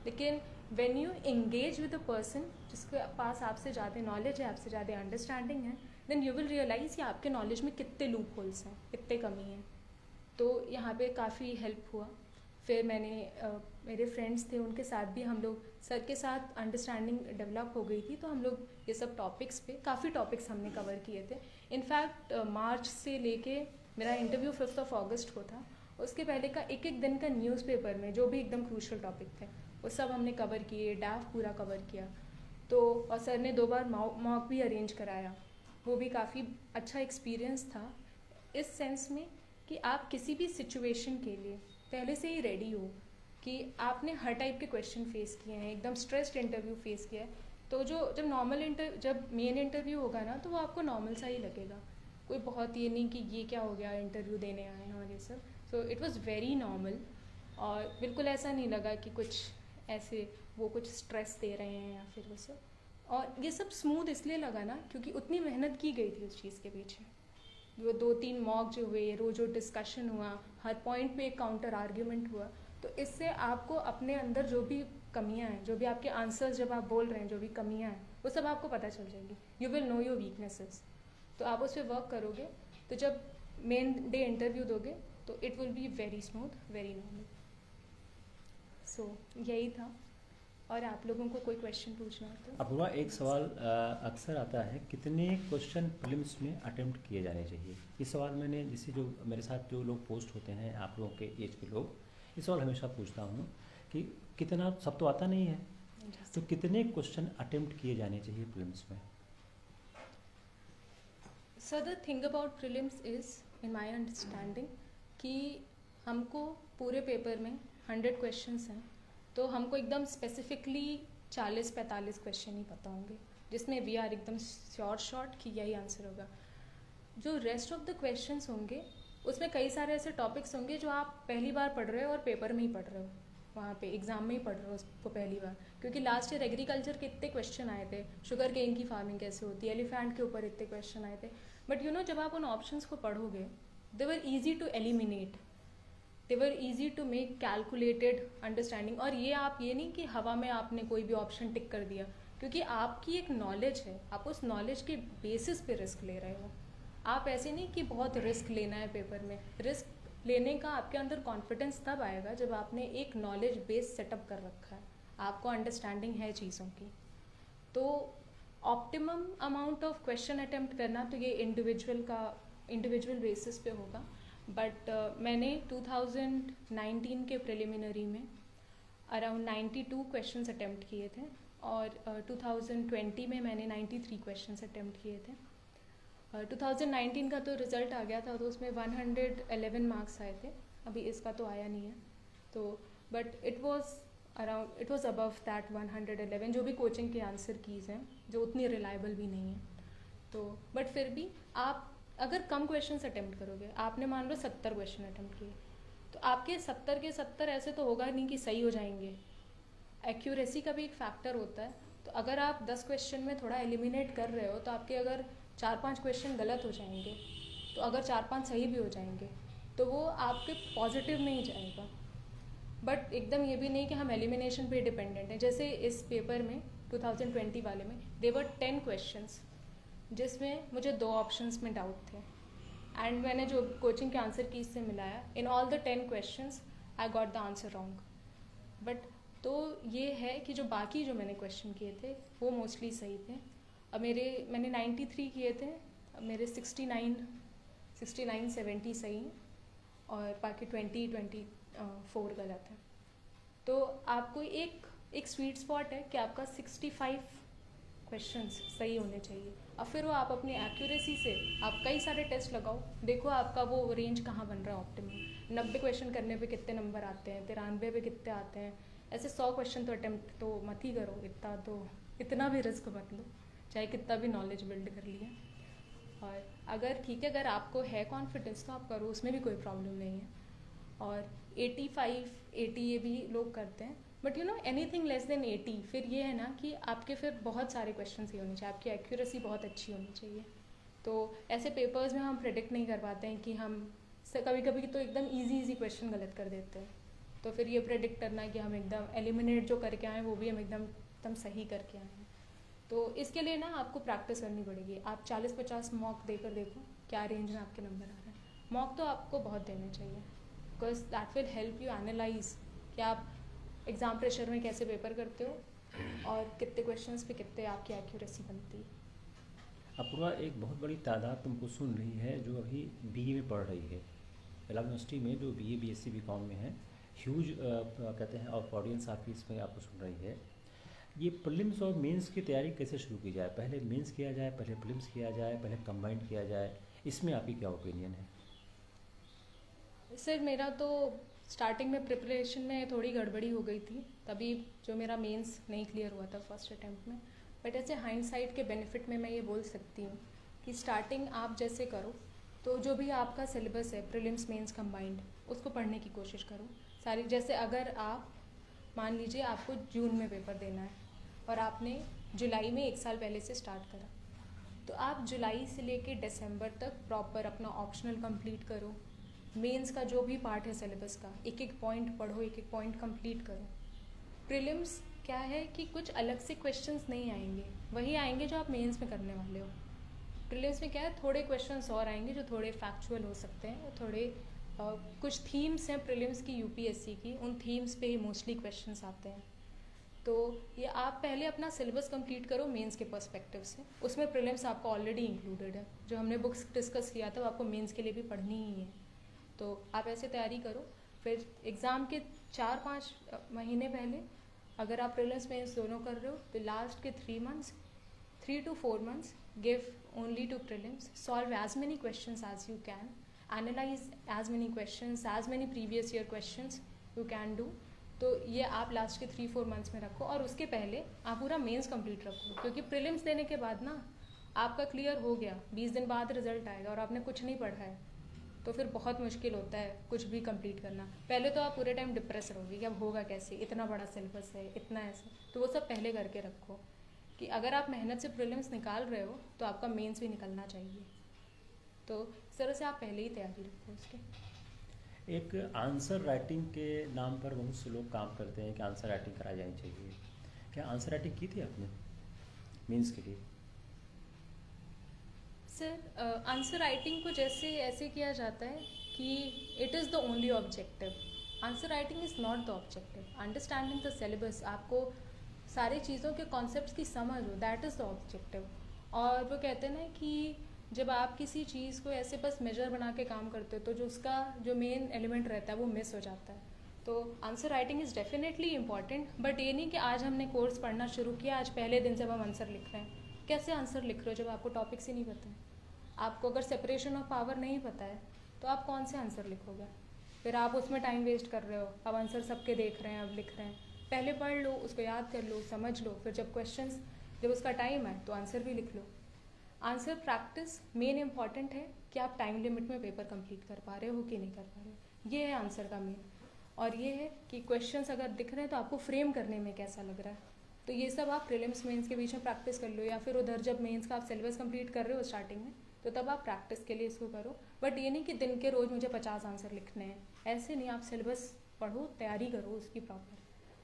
[SPEAKER 3] लेकिन when you engage with a person जिसके पास आपसे ज़्यादा नॉलेज है, आपसे ज़्यादा अंडरस्टैंडिंग है, देन यू विल रियलाइज़ कि आपके नॉलेज में कितने लूप होल्स हैं, कितने कमी हैं। तो यहाँ पे काफ़ी हेल्प हुआ। फिर मैंने मेरे फ्रेंड्स थे उनके साथ भी हम लोग, सर के साथ अंडरस्टैंडिंग डेवलप हो गई थी, तो हम लोग ये सब टॉपिक्स पे काफ़ी टॉपिक्स हमने कवर किए थे। इनफैक्ट मार्च से लेके मेरा इंटरव्यू 5 अगस्त को था, उसके पहले का एक एक दिन का न्यूज़पेपर में जो भी एकदम क्रूशल टॉपिक थे वो सब हमने कवर किए, डाफ पूरा कवर किया। तो और सर ने 2 बार मॉक भी अरेंज कराया, वो भी काफ़ी अच्छा एक्सपीरियंस था इस सेंस में कि आप किसी भी सिचुएशन के लिए पहले से ही रेडी हो, कि आपने हर टाइप के क्वेश्चन फेस किए हैं, एकदम स्ट्रेस्ड इंटरव्यू फेस किया है, तो जब मेन इंटरव्यू होगा ना, तो वो आपको नॉर्मल सा ही लगेगा। कोई बहुत ये नहीं कि ये क्या हो गया, इंटरव्यू देने आए हैं और ये सब। So it was very normal, और बिल्कुल ऐसा नहीं लगा कि कुछ ऐसे वो कुछ स्ट्रेस दे रहे हैं या फिर वो सब। और ये सब स्मूथ इसलिए लगा ना, क्योंकि उतनी मेहनत की गई थी उस चीज़ के पीछे। वो 2-3 मॉक जो हुए, रोज जो डिस्कशन हुआ, हर पॉइंट पे एक काउंटर आर्ग्यूमेंट हुआ, तो इससे आपको अपने अंदर जो भी कमियां हैं, जो भी आपके आंसर्स जब आप बोल रहे हैं, जो भी कमियां हैं, वो सब आपको पता चल जाएगी। You will know your weaknesses, तो आप उस पर वर्क करोगे, तो जब मेन डे इंटरव्यू दोगे तो it will be very smooth, very normal. So यही था। और आप लोगों को कोई क्वेश्चन पूछना हो तो।
[SPEAKER 1] अपूर्वा, एक सवाल अक्सर आता है, कितने क्वेश्चन प्रीलिम्स में अटेम्प्ट किए जाने चाहिए? इस सवाल मैंने जैसे जो मेरे साथ जो लोग पोस्ट होते हैं, आप लोगों के एज के लोग, इस सवाल हमेशा पूछता हूँ कि कितना, सब तो आता नहीं है, तो कितने क्वेश्चन अटेम्प्ट किए जाने चाहिए प्रीलिम्स में?
[SPEAKER 3] So the thing about prelims is, in my understanding, कि हमको पूरे पेपर में 100 क्वेश्चंस हैं, तो हमको एकदम स्पेसिफिकली 40-45 क्वेश्चन ही पता होंगे, जिसमें वी आर एकदम श्योर शॉट कि यही आंसर होगा। जो रेस्ट ऑफ द क्वेश्चंस होंगे, उसमें कई सारे ऐसे टॉपिक्स होंगे जो आप पहली बार पढ़ रहे हो और पेपर में ही पढ़ रहे हो, वहाँ पे एग्जाम में ही पढ़ रहे हो उसको पहली बार। क्योंकि लास्ट ईयर एग्रीकल्चर के इतने क्वेश्चन आए थे, शुगर केन की फार्मिंग कैसे होती है, एलिफेंट के ऊपर इतने क्वेश्चन आए थे। बट यू नो, जब आप उन ऑप्शंस को पढ़ोगे, they were easy to eliminate, they were easy to make calculated understanding. और ये आप ये नहीं कि हवा में आपने कोई भी ऑप्शन टिक कर दिया, क्योंकि आपकी एक नॉलेज है, आप उस नॉलेज के बेसिस पे रिस्क ले रहे हो। आप ऐसे नहीं कि बहुत रिस्क लेना है पेपर में। रिस्क लेने का आपके अंदर कॉन्फिडेंस तब आएगा जब आपने एक नॉलेज बेस सेटअप कर रखा है, आपको अंडरस्टैंडिंग है चीज़ों की। तो optimum amount of question attempt करना तो ये इंडिविजुअल बेसिस पे होगा। बट मैंने 2019 के प्रिलिमिनरी में अराउंड 92 क्वेश्चंस अटेम्प्ट किए थे, और 2020 में मैंने 93 क्वेश्चंस अटेम्प्ट किए थे। 2019 का तो रिज़ल्ट आ गया था, तो उसमें 111 मार्क्स आए थे। अभी इसका तो आया नहीं है, तो but it was above that 111, जो भी कोचिंग के आंसर कीज़ हैं, जो उतनी रिलायबल भी नहीं है। तो बट फिर भी आप अगर कम क्वेश्चंस अटेम्प्ट करोगे, आपने मान लो 70 क्वेश्चन अटेम्प्ट किए, तो आपके 70 के 70 ऐसे तो होगा नहीं कि सही हो जाएंगे। एक्यूरेसी का भी एक फैक्टर होता है। तो अगर आप 10 क्वेश्चन में थोड़ा एलिमिनेट कर रहे हो, तो आपके अगर 4-5 क्वेश्चन गलत हो जाएंगे, तो अगर 4-5 सही भी हो जाएंगे, तो वो आपके पॉजिटिव में ही जाएगा। बट एकदम ये भी नहीं कि हम एलिमिनेशन पे डिपेंडेंट हैं। जैसे इस पेपर में 2020 वाले में देवर 10 क्वेश्चंस, जिसमें मुझे 2 ऑप्शंस में डाउट थे, एंड मैंने जो कोचिंग के आंसर की से मिलाया, in all the 10 questions I got the answer wrong. But तो ये है कि जो बाकी जो मैंने क्वेश्चन किए थे वो मोस्टली सही थे। अब मैंने 93 किए थे, अब मेरे 69-70 सही हैं, और बाकी 20-24 गलत है। तो आपको एक स्वीट स्पॉट है कि आपका 65 क्वेश्चंस सही होने चाहिए। अब फिर वो आप अपनी एक्यूरेसी से आप कई सारे टेस्ट लगाओ, देखो आपका वो रेंज कहाँ बन रहा है ऑप्टिमम। 90 क्वेश्चन करने पे कितने नंबर आते हैं, 93 पे कितने आते हैं, ऐसे 100 क्वेश्चन तो अटेम्प्ट तो मत ही करो, इतना भी रिस्क मत लो, चाहे कितना भी नॉलेज बिल्ड कर लिया। और अगर ठीक है, अगर आपको है कॉन्फिडेंस तो आप करो, उसमें भी कोई प्रॉब्लम नहीं है। और 85-80 ये भी लोग करते हैं, but you know anything less than 80, फिर ये है ना कि आपके फिर बहुत सारे क्वेश्चन ही होने चाहिए, आपकी एक्यूरेसी बहुत अच्छी होनी चाहिए। तो ऐसे पेपर्स में हम प्रेडिक्ट नहीं कर पाते हैं कि हम कभी कभी तो एकदम इजी क्वेश्चन गलत कर देते हैं, तो फिर ये प्रेडिक्ट करना कि हम एकदम एलिमिनेट जो करके आए वो भी हम एकदम सही करके आए हैं। तो इसके लिए ना आपको प्रैक्टिस करनी पड़ेगी। आप 40-50 मॉक देकर देखो क्या रेंज में आपके नंबर आ रहे हैं। मॉक तो आपको बहुत देने चाहिए, because that will help you analyse कि आप एग्ज़ाम प्रेशर में कैसे पेपर करते हो और कितने क्वेश्चंस पे कितने आपकी एक्यूरेसी बनती है।
[SPEAKER 1] अपूर्वा, एक बहुत बड़ी तादाद तुमको सुन रही है जो अभी बीए में पढ़ रही है, इलाहाबाद यूनिवर्सिटी में, जो बीए बीएससी बीकॉम में है। ह्यूज कहते हैं और ऑडियंस आपकी इसमें आपको सुन रही है। ये प्रीलिम्स और मेंस की तैयारी कैसे शुरू की जाए? पहले मेंस किया जाए, पहले प्रीलिम्स किया जाए, पहले कंबाइंड किया जाए? इसमें आपकी क्या ओपिनियन है?
[SPEAKER 3] सर मेरा तो स्टार्टिंग में प्रिपरेशन में थोड़ी गड़बड़ी हो गई थी, तभी जो मेरा मेंस नहीं क्लियर हुआ था फर्स्ट अटेम्प्ट में। बट ऐसे हाइंडसाइट के बेनिफिट में मैं ये बोल सकती हूँ कि स्टार्टिंग आप जैसे करो तो जो भी आपका सिलेबस है प्रीलिम्स मेंस कंबाइंड, उसको पढ़ने की कोशिश करो सारी। जैसे अगर आप मान लीजिए आपको जून में पेपर देना है और आपने जुलाई में 1 साल पहले से स्टार्ट करा, तो आप जुलाई से लेके दिसंबर तक प्रॉपर अपना ऑप्शनल कंप्लीट करो। मेंस का जो भी पार्ट है सिलेबस का, एक एक पॉइंट पढ़ो, एक एक पॉइंट कंप्लीट करो। प्रीलिम्स क्या है कि कुछ अलग से क्वेश्चंस नहीं आएंगे, वही आएंगे जो आप मेंस में करने वाले हो। प्रीलिम्स में क्या है, थोड़े क्वेश्चंस और आएंगे जो थोड़े फैक्चुअल हो सकते हैं, और थोड़े कुछ थीम्स हैं प्रीलिम्स की यूपीएससी की, उन थीम्स पे ही मोस्टली क्वेश्चंस आते हैं। तो ये आप पहले अपना सिलेबस कंप्लीट करो मेंस के पर्सपेक्टिव से, उसमें प्रीलिम्स आपका ऑलरेडी इंक्लूडेड है। जो हमने बुक्स डिस्कस किया था वो आपको मेंस के लिए भी पढ़नी ही है, तो आप ऐसे तैयारी करो। फिर एग्ज़ाम के 4-5 महीने पहले अगर आप प्रीलिम्स मेंस दोनों कर रहे हो तो लास्ट के 3 to 4 months give only to prelims, solve as many questions as you can, analyze as many questions, as many previous year questions you can do। तो ये आप लास्ट के 3-4 मंथ्स में रखो, और उसके पहले आप पूरा मेंस कंप्लीट रखो, क्योंकि प्रीलिम्स देने के बाद ना आपका क्लियर हो गया, 20 दिन बाद रिजल्ट आएगा और आपने कुछ नहीं पढ़ा है, तो फिर बहुत मुश्किल होता है कुछ भी कंप्लीट करना। पहले तो आप पूरे टाइम डिप्रेस रहोगे कि अब होगा कैसे, इतना बड़ा सिलेबस है, इतना ऐसा। तो वो सब पहले करके रखो कि अगर आप मेहनत से प्रीलिम्स निकाल रहे हो तो आपका मेंस भी निकलना चाहिए। तो इस तरह से आप पहले ही तैयारी रखो उसके।
[SPEAKER 1] एक आंसर राइटिंग के नाम पर बहुत से लोग काम करते हैं कि आंसर राइटिंग कराई जानी चाहिए। क्या आंसर राइटिंग की थी आपने मीन्स के लिए?
[SPEAKER 3] सर आंसर राइटिंग को जैसे ऐसे किया जाता है कि it is the only objective. Answer writing is not the objective. Understanding the syllabus, आपको सारी चीज़ों के कॉन्सेप्ट्स की समझ हो, दैट इज़ द ऑब्जेक्टिव। और वो कहते हैं ना कि जब आप किसी चीज़ को ऐसे बस मेजर बना के काम करते हो तो जो उसका जो मेन एलिमेंट रहता है वो मिस हो जाता है। तो answer writing is definitely important, but ये नहीं कि आज हमने कोर्स पढ़ना शुरू किया, आज पहले दिन जब हम आंसर लिख रहे हैं। कैसे आंसर लिख रहे हो जब आपको टॉपिक्स ही नहीं पता है? आपको अगर सेपरेशन ऑफ पावर नहीं पता है तो आप कौन से आंसर लिखोगे? फिर आप उसमें टाइम वेस्ट कर रहे हो। अब आंसर सबके देख रहे हैं, अब लिख रहे हैं। पहले पढ़ लो, उसको याद कर लो, समझ लो, फिर जब क्वेश्चंस, जब उसका टाइम है तो आंसर भी लिख लो। आंसर प्रैक्टिस मेन इंपॉर्टेंट है कि आप टाइम लिमिट में पेपर कंप्लीट कर पा रहे हो कि नहीं कर पा रहे हो, ये है आंसर का मेन। और ये है कि क्वेश्चंस अगर दिख रहे हैं तो आपको फ्रेम करने में कैसा लग रहा है। तो ये सब आप प्रीलिम्स मेंस के बीच में प्रैक्टिस कर लो, या फिर उधर जब मेंस का आप सिलेबस कंप्लीट कर रहे हो स्टार्टिंग में, तो तब आप प्रैक्टिस के लिए इसको करो। बट ये नहीं कि दिन के रोज़ मुझे 50 आंसर लिखने हैं, ऐसे नहीं। आप सिलेबस पढ़ो, तैयारी करो उसकी प्रॉपर,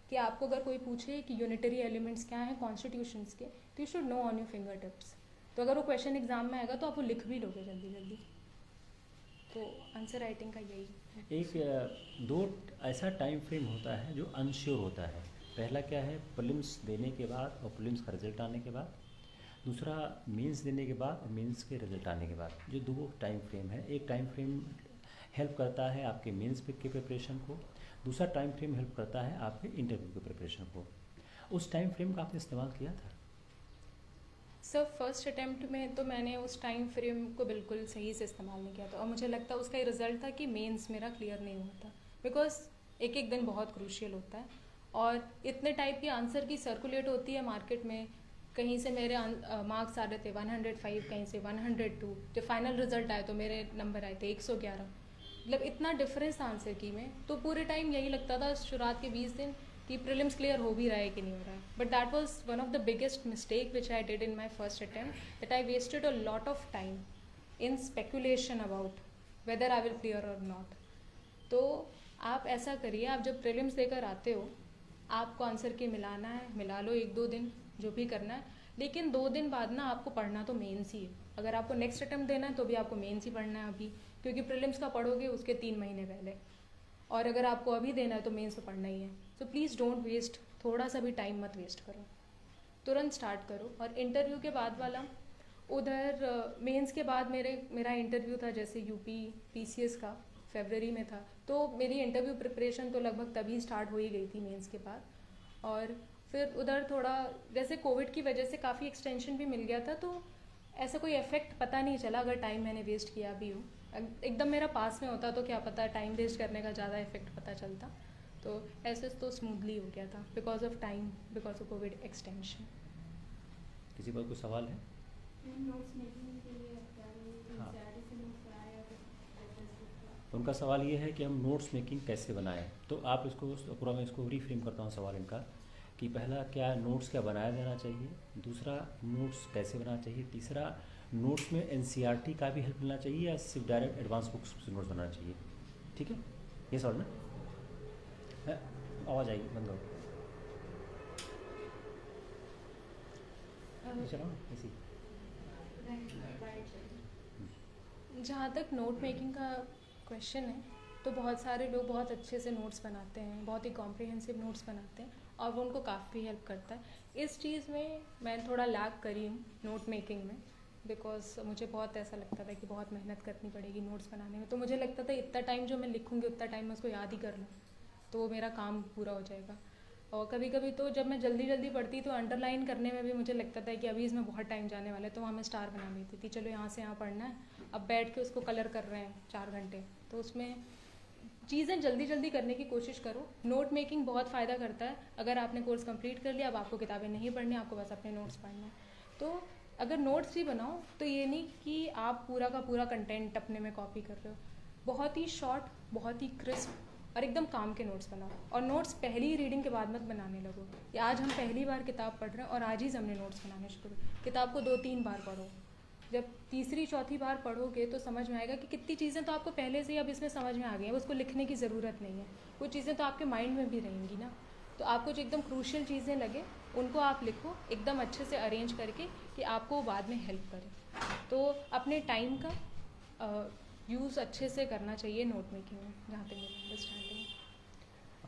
[SPEAKER 3] कि आपको अगर कोई पूछे कि यूनिटरी एलिमेंट्स क्या हैं कॉन्स्टिट्यूशंस के, तो you should know on your finger tips. तो अगर वो क्वेश्चन एग्जाम में आएगा तो आप वो लिख भी लोगे जल्दी जल्दी। तो आंसर राइटिंग का यही है।
[SPEAKER 1] एक दो ऐसा टाइम फ्रेम होता है जो अनश्योर होता है। पहला क्या है, प्रीलिम्स देने के बाद और प्रीलिम्स का रिजल्ट आने के बाद। दूसरा मेंस देने के बाद और मेंस के रिजल्ट आने के बाद। जो दो टाइम फ्रेम है, एक टाइम फ्रेम हेल्प करता है आपके मेंस के प्रिपरेशन को, दूसरा टाइम फ्रेम हेल्प करता है आपके इंटरव्यू के प्रिपरेशन को। उस टाइम फ्रेम का आपने इस्तेमाल किया था?
[SPEAKER 3] सर फर्स्ट अटेम्प्ट में तो मैंने उस टाइम फ्रेम को बिल्कुल सही से इस्तेमाल नहीं किया था, और मुझे लगता है उसका ये रिज़ल्ट था कि मेंस मेरा क्लियर नहीं हुआ था। बिकॉज एक एक दिन बहुत क्रूशियल होता है, और इतने टाइप की आंसर की सर्कुलेट होती है मार्केट में। कहीं से मेरे मार्क्स आ रहे थे 105, कहीं से 102। जब फाइनल रिजल्ट आए तो मेरे नंबर आए थे 111। मतलब इतना डिफरेंस था आंसर की में। तो पूरे टाइम यही लगता था शुरुआत के 20 दिन कि प्रीलिम्स क्लियर हो भी रहा है कि नहीं हो रहा है। But that was one of the biggest mistake which I did in my first attempt, that I wasted a lot of time in speculation about whether I will clear or not. तो आप ऐसा करिए, आप जब prelims देकर आते हो, आपको आंसर की मिलाना है, मिला लो 1-2 दिन जो भी करना है, लेकिन 2 दिन बाद ना आपको पढ़ना तो मेंस ही है। अगर आपको नेक्स्ट अटेम्प्ट देना है तो भी आपको मेंस ही पढ़ना है अभी, क्योंकि प्रीलिम्स का पढ़ोगे उसके 3 महीने पहले, और अगर आपको अभी देना है तो मेंस तो पढ़ना ही है। तो प्लीज़ डोंट वेस्ट, थोड़ा सा भी टाइम मत वेस्ट करो, तुरंत स्टार्ट करो। और इंटरव्यू के बाद वाला, उधर मेंस के बाद मेरा इंटरव्यू था जैसे यूपी पीसीएस का, फरवरी में था। तो मेरी इंटरव्यू प्रिपरेशन तो लगभग तभी स्टार्ट हो ही गई थी मेंस के बाद। और फिर उधर थोड़ा जैसे कोविड की वजह से काफ़ी एक्सटेंशन भी मिल गया था, तो ऐसा कोई इफेक्ट पता नहीं चला अगर टाइम मैंने वेस्ट किया भी हो। एकदम मेरा पास में होता तो क्या पता टाइम वेस्ट करने का ज़्यादा इफेक्ट पता चलता। तो ऐसे तो स्मूथली हो गया था because of time, because of Covid extension.
[SPEAKER 1] किसी पर कोई सवाल है?
[SPEAKER 2] नोट्स मेकिंग के लिए
[SPEAKER 1] हाँ।
[SPEAKER 2] से नोट्स बनाया तो
[SPEAKER 1] उनका सवाल ये है कि हम नोट्स मेकिंग कैसे बनाएं। तो आप इसको पूरा, मैं इसको रीफ्रेम करता हूँ सवाल इनका कि पहला क्या नोट्स क्या बनाया जाना चाहिए, दूसरा नोट्स कैसे बनाना चाहिए, तीसरा नोट्स में एनसीईआरटी का भी हेल्प लेना चाहिए या सिर्फ डायरेक्ट एडवांस बुक्स से नोट्स बनाना चाहिए। ठीक है, ये सवाल ना है? आवाज़ आएगी, बंद हो चलो इसी।
[SPEAKER 3] जहाँ तक नोट मेकिंग का क्वेश्चन है तो बहुत सारे लोग बहुत अच्छे से नोट्स बनाते हैं, बहुत ही कॉम्प्रिहेंसिव नोट्स बनाते हैं और वो उनको काफ़ी हेल्प करता है। इस चीज़ में मैं थोड़ा लैग करी हूँ नोट मेकिंग में, बिकॉज मुझे बहुत ऐसा लगता था कि बहुत मेहनत करनी पड़ेगी नोट्स बनाने में। तो मुझे लगता था इतना टाइम जो मैं लिखूँगी उतना टाइम मैं उसको याद ही कर लूँ तो वो मेरा काम पूरा हो जाएगा। और कभी कभी तो जब मैं जल्दी जल्दी पढ़ती तो अंडरलाइन करने में भी मुझे लगता था कि अभी इसमें बहुत टाइम जाने वाला है, तो वहाँ मैं स्टार बना लेती थी, चलो यहाँ से यहाँ पढ़ना है, अब बैठ के उसको कलर कर रहे हैं 4 घंटे। तो उसमें चीज़ें जल्दी जल्दी करने की कोशिश करो। नोट मेकिंग बहुत फ़ायदा करता है। अगर आपने कोर्स कंप्लीट कर लिया, अब आपको किताबें नहीं पढ़नी, आपको बस अपने नोट्स पढ़ना है। तो अगर नोट्स भी बनाओ तो ये नहीं कि आप पूरा का पूरा कंटेंट अपने में कॉपी कर रहे हो। बहुत ही शॉर्ट, बहुत ही क्रिस्प और एकदम काम के नोट्स बनाओ। और नोट्स पहली ही रीडिंग के बाद मत बनाने लगो कि आज हम पहली बार किताब पढ़ रहे हैं और आज ही हमने नोट्स बनाने शुरू करो। किताब को 2-3 बार पढ़ो। जब तीसरी चौथी बार पढ़ोगे तो समझ में आएगा कि कितनी चीज़ें तो आपको पहले से ही अब इसमें समझ में आ गई हैं, उसको लिखने की ज़रूरत नहीं है। कुछ चीज़ें तो आपके माइंड में भी रहेंगी ना। तो आपको जो एकदम क्रूशियल चीज़ें लगे उनको आप लिखो एकदम अच्छे से अरेंज करके कि आपको बाद में हेल्प करे। तो अपने टाइम का यूज़ अच्छे से करना चाहिए नोट मेकिंग में, जहाँ तक मेरी अंडरस्टैंडिंग है।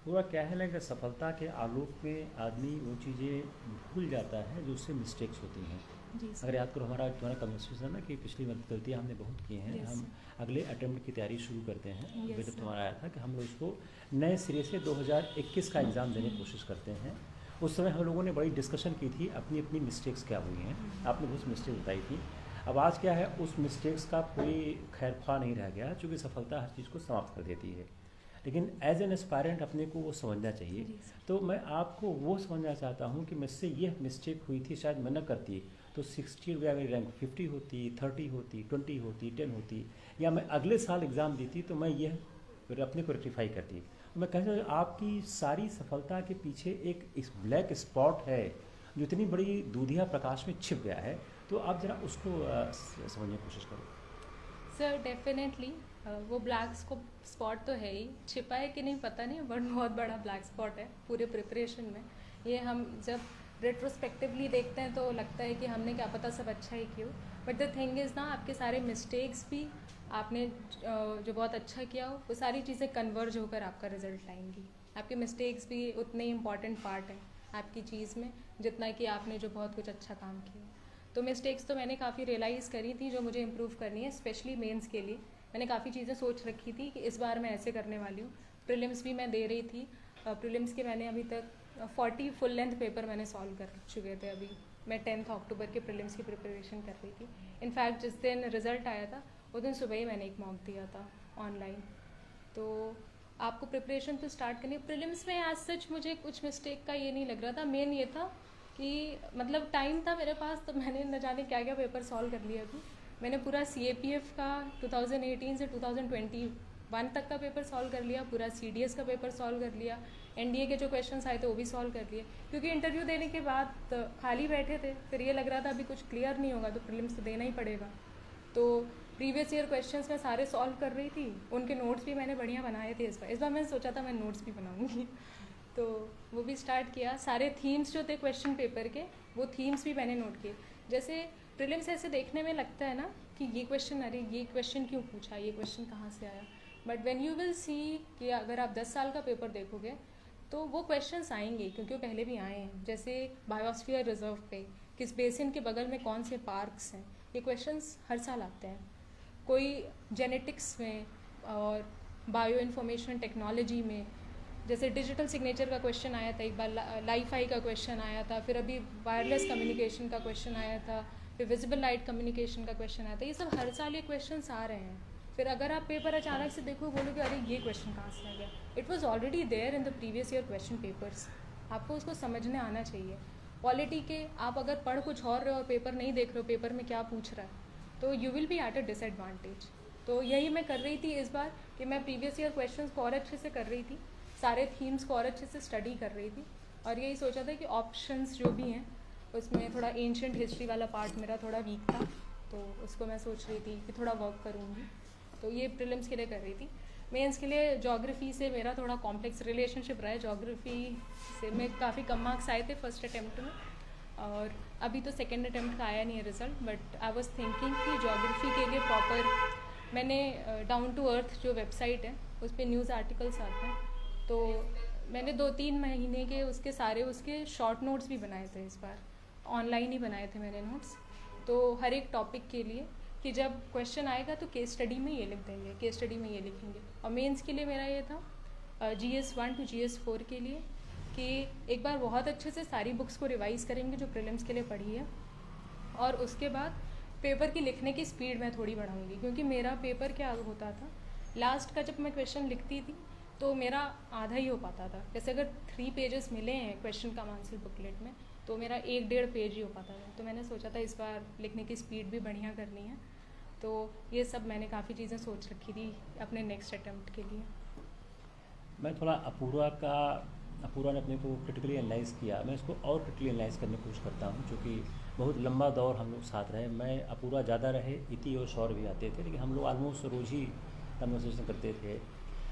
[SPEAKER 1] पूरा क्या है ना कि सफलता के आलोक में आदमी वो चीज़ें भूल जाता है जो उससे मिस्टेक्स होती हैं।
[SPEAKER 3] जी
[SPEAKER 1] अगर याद करो हमारा तुम्हारा कन्वर्सेशन है ना कि पिछली गलतियाँ हमने बहुत की हैं।
[SPEAKER 3] Yes,
[SPEAKER 1] हम अगले अटेम्प्ट की तैयारी शुरू करते हैं।
[SPEAKER 3] Yes,
[SPEAKER 1] अभी जब
[SPEAKER 3] sir.
[SPEAKER 1] तुम्हारा आया था कि हम लोग इसको नए सिरे से 2021 का एग्ज़ाम देने की कोशिश करते हैं। उस समय हम लोगों ने बड़ी डिस्कशन की थी, अपनी अपनी मिस्टेक्स क्या हुई हैं। आपने बहुत मिस्टेक बताई थी। अब आज क्या है, उस मिस्टेक्स का कोई खैरख्वाह नहीं रह गया, चूँकि सफलता हर चीज़ को समाप्त कर देती है। लेकिन एज एन एस्पायरेंट अपने को वो समझना चाहिए।
[SPEAKER 3] जी सर।
[SPEAKER 1] तो मैं आपको वो समझना चाहता हूँ कि मुझसे यह मिस्टेक हुई थी, शायद मैं न करती तो 60 या मेरी रैंक 50 होती, 30 होती, 20 होती, 10 होती, या मैं अगले साल एग्ज़ाम देती तो मैं यह अपने को रेक्टिफाई करती। मैं कहता हूँ आपकी सारी सफलता के पीछे एक इस ब्लैक स्पॉट है जो इतनी बड़ी दूधिया प्रकाश में छिप गया है। तो आप ज़रा उसको समझने की कोशिश करो।
[SPEAKER 3] सर डेफिनेटली वो ब्लैक स्पॉट तो है ही, छिपा है कि नहीं पता नहीं, बट बहुत बड़ा ब्लैक स्पॉट है पूरे प्रिपरेशन में। ये हम जब रेट्रोस्पेक्टिवली देखते हैं तो लगता है कि हमने क्या पता सब अच्छा ही किया, बट द थिंग इज़ ना, आपके सारे मिस्टेक्स भी आपने जो बहुत अच्छा किया हो वो सारी चीज़ें कन्वर्ज होकर आपका रिजल्ट लाएंगी। आपके मिस्टेक्स भी उतने ही इम्पॉर्टेंट पार्ट हैं आपकी चीज़ में जितना कि आपने जो बहुत कुछ अच्छा काम किया। तो मिस्टेक्स तो मैंने काफ़ी रियलाइज़ करी थी जो मुझे इम्प्रूव करनी है, स्पेशली मेंस के लिए। मैंने काफ़ी चीज़ें सोच रखी थी कि इस बार मैं ऐसे करने वाली हूँ। प्रीलिम्स भी मैं दे रही थी। प्रीलिम्स के मैंने अभी तक 40 फुल लेंथ पेपर मैंने सॉल्व कर चुके थे। अभी मैं 10 अक्टूबर के प्रीलिम्स की प्रिपरेशन कर रही थी। इनफैक्ट जिस दिन रिज़ल्ट आया था उस दिन सुबह ही मैंने एक मॉक दिया था ऑनलाइन। तो आपको प्रिपरेशन तो स्टार्ट करनी है। प्रीलिम्स में एज सच मुझे कुछ मिस्टेक का ये नहीं लग रहा था। मेन ये था कि मतलब टाइम था मेरे पास, तो मैंने न जाने क्या क्या पेपर सॉल्व कर लिया। अभी मैंने पूरा CAPF का 2018 से 2021 तक का पेपर सॉल्व कर लिया, पूरा CDS का पेपर सॉल्व कर लिया, NDA के जो क्वेश्चंस आए थे वो भी सॉल्व कर लिए। क्योंकि इंटरव्यू देने के बाद खाली बैठे थे, फिर ये लग रहा था अभी कुछ क्लियर नहीं होगा तो प्रीलिम्स तो देना ही पड़ेगा। तो प्रीवियस ईयर क्वेश्चंस मैं सारे सॉल्व कर रही थी, उनके नोट्स भी मैंने बढ़िया बनाए थे। इस बार मैंने सोचा था मैं नोट्स भी बनाऊँगी, तो वो भी स्टार्ट किया। सारे थीम्स जो थे क्वेश्चन पेपर के, वो थीम्स भी मैंने नोट किए। जैसे प्रीलिम्स ऐसे देखने में लगता है ना कि ये क्वेश्चन, अरे ये क्वेश्चन क्यों पूछा, ये क्वेश्चन कहाँ से आया, but when you will see कि अगर आप 10 साल का पेपर देखोगे तो वो क्वेश्चंस आएंगे, क्योंकि वो पहले भी आए हैं। जैसे बायोस्फीयर रिजर्व पे किस बेसिन के बगल में कौन से पार्क्स हैं, ये क्वेश्चंस हर साल आते हैं। कोई जेनेटिक्स में और बायो इन्फॉर्मेशन टेक्नोलॉजी में, जैसे डिजिटल सिग्नेचर का क्वेश्चन आया था एक बार, लाइफाई का क्वेश्चन आया था, फिर अभी वायरलेस कम्युनिकेशन का क्वेश्चन आया था, फिर विजिबल लाइट कम्युनिकेशन का क्वेश्चन आता है। ये सब हर साल ये क्वेश्चंस आ रहे हैं। फिर अगर आप पेपर अचानक से देखो, बोलोगे अरे ये क्वेश्चन कहाँ से आ गया, it was already there in the previous year question papers. आपको उसको समझने आना चाहिए। पॉलिटी के आप अगर पढ़ कुछ और रहे हो और पेपर नहीं देख रहे हो पेपर में क्या पूछ रहा है, तो you will be at a disadvantage. तो यही मैं कर रही थी इस बार कि मैं प्रीवियस ईयर क्वेश्चंस को और अच्छे से कर रही थी, सारे थीम्स को और अच्छे से स्टडी कर रही थी, और यही सोचा था कि ऑप्शंस जो भी हैं उसमें थोड़ा एंशिएंट हिस्ट्री वाला पार्ट मेरा थोड़ा वीक था, तो उसको मैं सोच रही थी कि थोड़ा वर्क करूँगी। तो ये प्रीलिम्स के लिए कर रही थी। मेंस के लिए ज्योग्राफी से मेरा थोड़ा कॉम्प्लेक्स रिलेशनशिप रहा है। ज्योग्राफी से मैं काफ़ी कम मार्क्स आए थे फर्स्ट अटैम्प्ट में, और अभी तो सेकेंड अटैम्प्ट का आया नहीं है result, but I was thinking कि ज्योग्राफी के लिए प्रॉपर मैंने डाउन टू अर्थ जो वेबसाइट है उस पर न्यूज़ आर्टिकल्स आते हैं, तो मैंने 2-3 महीने के उसके शॉर्ट नोट्स भी बनाए थे। इस बार ऑनलाइन ही बनाए थे मैंने नोट्स, तो हर एक टॉपिक के लिए कि जब क्वेश्चन आएगा तो केस स्टडी में ये लिख देंगे, केस स्टडी में ये लिखेंगे। और मेंस के लिए मेरा ये था GS 1 to GS 4 के लिए कि एक बार बहुत अच्छे से सारी बुक्स को रिवाइज़ करेंगे जो प्रीलिम्स के लिए पढ़ी है, और उसके बाद पेपर की लिखने की स्पीड मैं थोड़ी बढ़ाऊँगी। क्योंकि मेरा पेपर क्या होता था, लास्ट का जब मैं क्वेश्चन लिखती थी तो मेरा आधा ही हो पाता था। जैसे अगर 3 पेजेस मिले हैं क्वेश्चन का आंसर बुकलेट में, तो मेरा 1-1.5 पेज ही हो पाता था। तो मैंने सोचा था इस बार लिखने की स्पीड भी बढ़िया करनी है, तो ये सब मैंने काफ़ी चीज़ें सोच रखी थी अपने नेक्स्ट अटैम्प्ट के लिए।
[SPEAKER 1] मैं थोड़ा अपूर्वा ने अपने को क्रिटिकली एनालाइज़ किया, मैं इसको और क्रिटिकली एनालाइज़ करने की कोशिश करता हूँ, क्योंकि बहुत लंबा दौर हम लोग साथ रहे। मैं अपूर्वा ज़्यादा रहे, इति और शौर्य भी आते थे, लेकिन हम लोग ऑलमोस्ट रोज़ ही कन्वर्सेशन करते थे।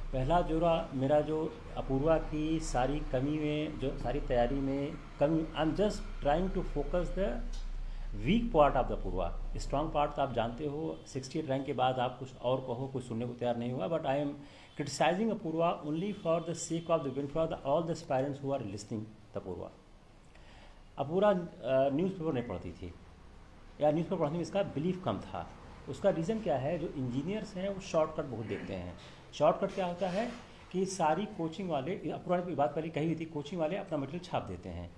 [SPEAKER 1] पहला जोड़ा मेरा जो अपूर्वा की सारी कमी में, जो सारी तैयारी में कमी, I am just trying to focus the weak part of the Apurva. Strong part तो आप जानते हो, 68 रैंक के बाद आप कुछ और कहो, कुछ सुनने को तैयार नहीं हुआ, but I M criticizing Apurva only for the sake of the benefit of all the aspirants who are listening to Apurva. Apurva newspaper नहीं पढ़ती थी, या न्यूज़पेपर पढ़ने में इसका बिलीफ कम था। उसका रीज़न क्या है, जो इंजीनियर्स हैं वो शॉर्टकट बहुत देखते हैं। शॉर्टकट क्या होता है कि सारी कोचिंग वाले, अपूर्वा ने बात पहले कही हुई थी, कोचिंग वाले अपना मटेरियल छाप देते हैं,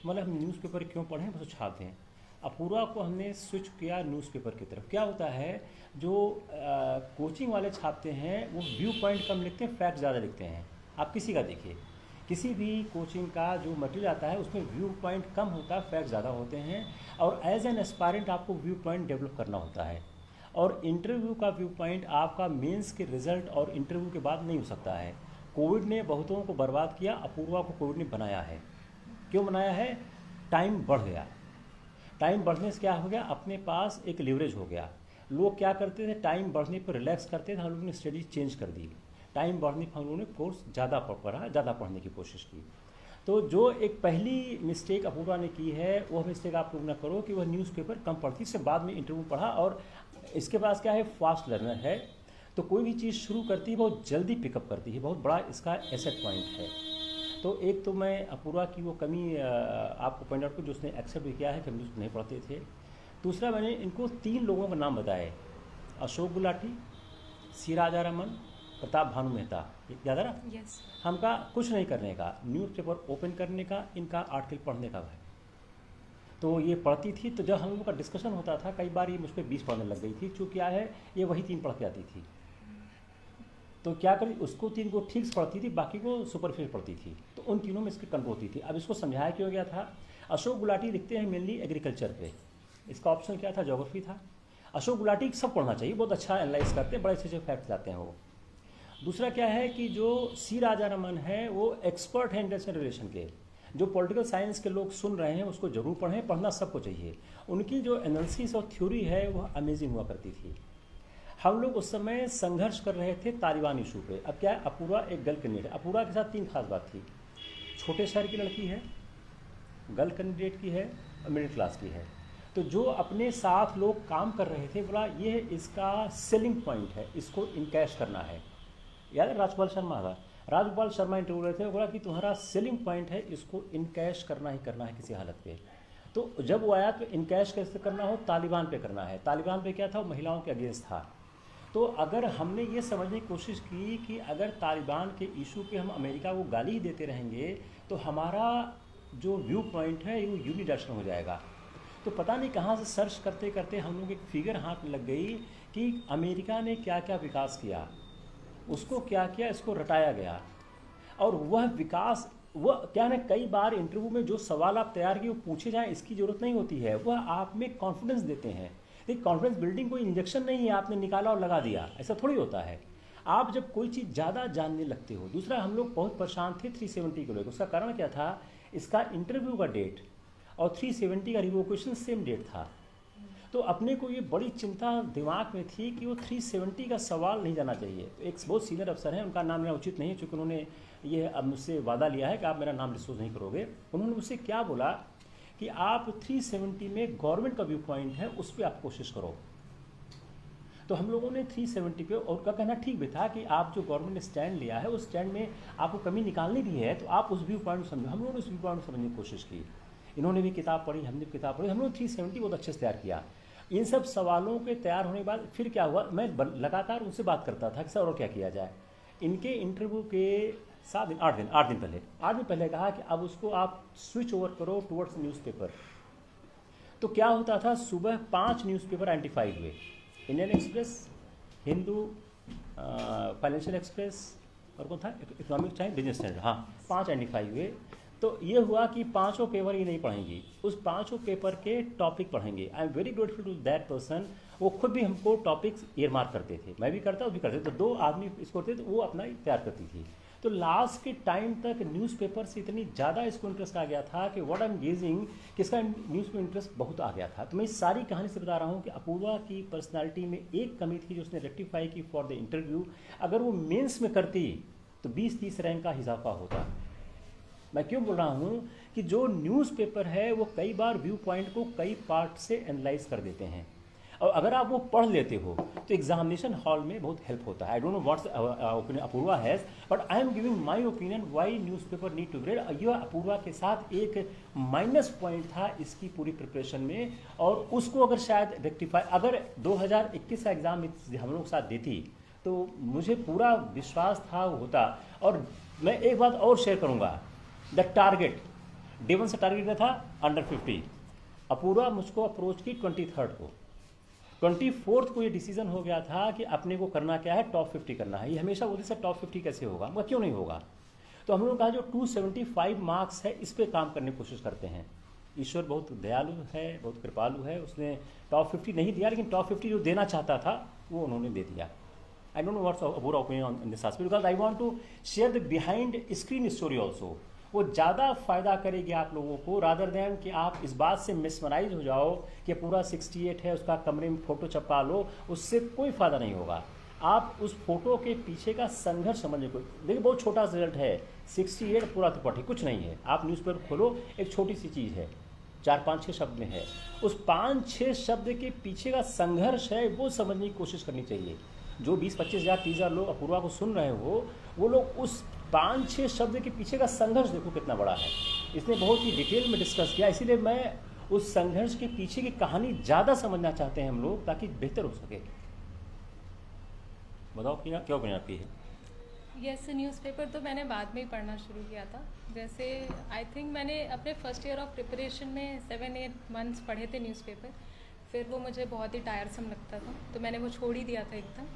[SPEAKER 1] मतलब हम न्यूज़पेपर क्यों पढ़ें, बस छाप दें। अपूर्वा को हमने स्विच किया न्यूज़पेपर की तरफ। क्या होता है, जो कोचिंग वाले छापते हैं वो व्यू पॉइंट कम लिखते हैं, फैक्ट ज़्यादा लिखते हैं। आप किसी का देखिए, किसी भी कोचिंग का जो मटेरियल आता है उसमें व्यू पॉइंट कम होता है, फैक्ट ज़्यादा होते हैं। और एज एन एस्पायरेंट आपको व्यू पॉइंट डेवलप करना होता है, और इंटरव्यू का व्यू पॉइंट आपका मेंस के रिजल्ट और इंटरव्यू के बाद नहीं हो सकता है। कोविड ने बहुतों को बर्बाद किया, अपूर्वा को कोविड ने बनाया है। क्यों बनाया है, टाइम बढ़ गया। टाइम बढ़ने से क्या हो गया, अपने पास एक लीवरेज हो गया। लोग क्या करते थे, टाइम बढ़ने पर रिलैक्स करते थे, हम लोगों ने स्टडी चेंज कर दी। टाइम बढ़ने पर हम लोगों ने कोर्स ज़्यादा पढ़ा, ज़्यादा पढ़ने की कोशिश की। तो जो एक पहली मिस्टेक अपूर्वा ने की है, वह मिस्टेक आप लोग ना करो कि वह न्यूज़पेपर कम पढ़ती, इससे बाद में इंटरव्यू पढ़ा। और इसके पास क्या है, फास्ट लर्नर है, तो कोई भी चीज़ शुरू करती है बहुत जल्दी पिकअप करती है, बहुत बड़ा इसका एसेट पॉइंट है। तो एक तो मैं अपूर्वा की वो कमी आपको पॉइंट आउट की, जो उसने एक्सेप्ट भी किया है कि हम नहीं पढ़ते थे। दूसरा, मैंने इनको 3 लोगों का नाम बताए, अशोक गुलाटी, सी राजा रमन, प्रताप भानु मेहता। याद है ना?
[SPEAKER 3] यस।
[SPEAKER 1] हमका कुछ नहीं करने का, न्यूज़पेपर ओपन करने का, इनका आर्टिकल पढ़ने का है। तो ये पढ़ती थी, तो जब हम लोगों का डिस्कशन होता था, कई बार ये मुझ पर 20 पढ़ने लग गई थी। चूँकि क्या है, ये वही 3 पढ़ के आती थी, तो क्या करी, उसको 3 को ठीक से पढ़ती थी, बाकी को सुपरफिशियल पढ़ती थी। तो उन तीनों में इसकी कंट्रोल होती थी। अब इसको समझाया क्यों गया था, अशोक गुलाटी लिखते हैं मेनली एग्रीकल्चर पे, इसका ऑप्शन क्या था, ज्योग्राफी था। अशोक गुलाटी सब पढ़ना चाहिए, बहुत अच्छा एनालाइज करते हैं, बड़े अच्छे फैक्ट लाते हैं वो। दूसरा क्या है कि जो सी राजा रमन है वो एक्सपर्ट है इंटरनेशनल रिलेशन के। जो पॉलिटिकल साइंस के लोग सुन रहे हैं उसको जरूर पढ़ें, पढ़ना सबको चाहिए। उनकी जो एनालिसिस और थ्योरी है वह अमेजिंग हुआ करती थी। हम लोग उस समय संघर्ष कर रहे थे तालिबान इशू पे। अब क्या है, अपूर्वा एक गर्ल कैंडिडेट है। अपूर्वा के साथ 3 खास बात थी, छोटे शहर की लड़की है, गर्ल कैंडिडेट की है, और मिडिल क्लास की है। तो जो अपने साथ लोग काम कर रहे थे, बोला ये इसका सेलिंग पॉइंट है, इसको इनकैश करना है। याद है राजपाल शर्मा था, राजपाल शर्मा इंटरव्यू रहे थे, बोला कि तुम्हारा सेलिंग पॉइंट है, इसको इनकैश करना ही करना है किसी हालत पे। तो जब वो आया तो इनकैश कैसे करना हो, तालिबान पे करना है। तालिबान पे क्या था, वो महिलाओं के अगेंस्ट था। तो अगर हमने ये समझने की कोशिश की कि अगर तालिबान के इशू पे हम अमेरिका को गाली ही देते रहेंगे तो हमारा जो व्यू पॉइंट है वो यूनिडायरेक्शनल हो जाएगा। तो पता नहीं कहाँ से सर्च करते करते हम लोग एक फिगर हाथ में लग गई कि अमेरिका ने क्या क्या विकास किया, उसको क्या किया, इसको रटाया गया। और वह विकास, वह क्या ना, कई बार इंटरव्यू में जो सवाल आप तैयार किए वो पूछे जाएं इसकी ज़रूरत नहीं होती है, वह आप में कॉन्फिडेंस देते हैं। देखिए कॉन्फिडेंस बिल्डिंग कोई इंजेक्शन नहीं है आपने निकाला और लगा दिया, ऐसा थोड़ी होता है। आप जब कोई चीज़ ज़्यादा जानने लगते हो। दूसरा, हम लोग बहुत परेशान थे 370 को लेकर। उसका कारण क्या था, इसका इंटरव्यू का डेट और 370 का रिवोकेशन सेम डेट था। तो अपने को ये बड़ी चिंता दिमाग में थी कि वो 370 का सवाल नहीं जाना चाहिए। तो एक बहुत सीनियर अफसर हैं, उनका नाम लेना उचित नहीं है क्योंकि उन्होंने ये अब मुझसे वादा लिया है कि आप मेरा नाम डिस्क्लोज नहीं करोगे। उन्होंने मुझसे क्या बोला कि आप 370 में गवर्नमेंट का व्यू पॉइंट है उस पर आप कोशिश करो। तो हम लोगों ने 370 पे, और का कहना ठीक भी था कि आप जो गवर्नमेंट ने स्टैंड लिया है उस स्टैंड में आपको कमी निकालनी भी है तो आप उस व्यू पॉइंट को समझो। हम लोगों ने उस व्यू पॉइंट को समझने की कोशिश की। इन्होंने भी किताब पढ़ी, हमने भी किताब पढ़ी, हम लोगों ने 370 बहुत अच्छे से तैयार किया। इन सब सवालों के तैयार होने के बाद फिर क्या हुआ, मैं लगातार उनसे बात करता था कि सर और क्या किया जाए। इनके इंटरव्यू के 8 दिन पहले कहा कि अब उसको आप स्विच ओवर करो टुवर्ड्स न्यूज़पेपर। तो क्या होता था, सुबह 5 न्यूज़पेपर आइडेंटिफाई हुए, Indian express, Hindu, financial express और कौन था, इकोनॉमिक टाइम, बिजनेस स्टैंडर्ड, हाँ 5 आइडेंटिफाई हुए। तो ये हुआ कि 5 पेपर ये नहीं पढ़ेंगी, उस 5 पेपर के टॉपिक पढ़ेंगे। I am very grateful to that person. वो खुद भी हमको टॉपिक्स ईयरमार्क करते थे, मैं भी करता, वो भी करते। तो 2 आदमी इसको करते तो वो अपना तैयार करती थी। तो लास्ट के टाइम तक न्यूज़पेपर से इतनी ज़्यादा इसको इंटरेस्ट आ गया था कि व्हाट आई एम गेजिंग, कि इसका न्यूज़ में इंटरेस्ट बहुत आ गया था। तो मैं इस सारी कहानी से बता रहा हूँ कि अपूर्वा की पर्सनालिटी में एक कमी थी जो उसने रेक्टिफाई की फॉर द इंटरव्यू। अगर वो मेंस में करती तो 20-30 रैंक का इजाफा होता। मैं क्यों बोल रहा हूँ कि जो न्यूज़पेपर है वो कई बार व्यू पॉइंट को कई पार्ट से एनालाइज कर देते हैं, और अगर आप वो पढ़ लेते हो तो एग्जामिनेशन हॉल में बहुत हेल्प होता है। I don't know what's opinion Apurva has, but I am giving my opinion why newspaper need to grade. यह अपूर्वा के साथ एक माइनस पॉइंट था इसकी पूरी प्रिपरेशन में, और उसको अगर शायद रेक्टिफाई, अगर 2021 का एग्ज़ाम हम लोग साथ देती तो मुझे पूरा विश्वास था वो होता। और मैं एक बात और शेयर करूँगा, द टारगेट डे 1 से टारगेट था अंडर 50। अपूर्वा मुझको अप्रोच की 23rd को, 24th को ये डिसीजन हो गया था कि अपने को करना क्या है, टॉप 50 करना है। ये हमेशा बोलते सर टॉप 50 कैसे होगा, मगर क्यों नहीं होगा। तो हम लोगों का जो 275 मार्क्स है इस पर काम करने की कोशिश करते हैं। ईश्वर बहुत दयालु है, बहुत कृपालु है, उसने टॉप 50 नहीं दिया, लेकिन टॉप 50 जो देना चाहता था वो उन्होंने दे दिया। I don't know what's Apurva opinion in this aspect, because I want to share the behind screen story also. वो ज़्यादा फ़ायदा करेगी आप लोगों को, रादर देन कि आप इस बात से मिसमराइज हो जाओ कि पूरा 68 है, उसका कमरे में फ़ोटो चिपका लो, उससे कोई फ़ायदा नहीं होगा। आप उस फोटो के पीछे का संघर्ष समझने को, देखिए बहुत छोटा रिजल्ट है, 68 पूरा त्रिपाठी कुछ नहीं है। आप न्यूज़पेपर खोलो, एक छोटी सी चीज़ है, 4-5-6 शब्द में है, उस 5-6 शब्द के पीछे का संघर्ष है वो समझने की कोशिश करनी चाहिए। जो 20-25 हज़ार 30 हज़ार लोग अपूर्वा को सुन रहे हो, वो लोग उस 5-6 शब्द के पीछे का संघर्ष देखो कितना बड़ा है। इसने बहुत ही डिटेल में डिस्कस किया, इसीलिए मैं उस संघर्ष के पीछे की कहानी ज़्यादा समझना चाहते हैं हम लोग, ताकि बेहतर हो सके। बताओ क्या ओपिनियन आपकी है?
[SPEAKER 3] यस, न्यूज़पेपर तो मैंने बाद में ही पढ़ना शुरू किया था। जैसे आई थिंक मैंने अपने फर्स्ट ईयर ऑफ प्रिपरेशन में 7-8 मंथ्स पढ़े थे न्यूज़पेपर, फिर वो मुझे बहुत ही टायरसम लगता था तो मैंने वो छोड़ ही दिया था एकदम।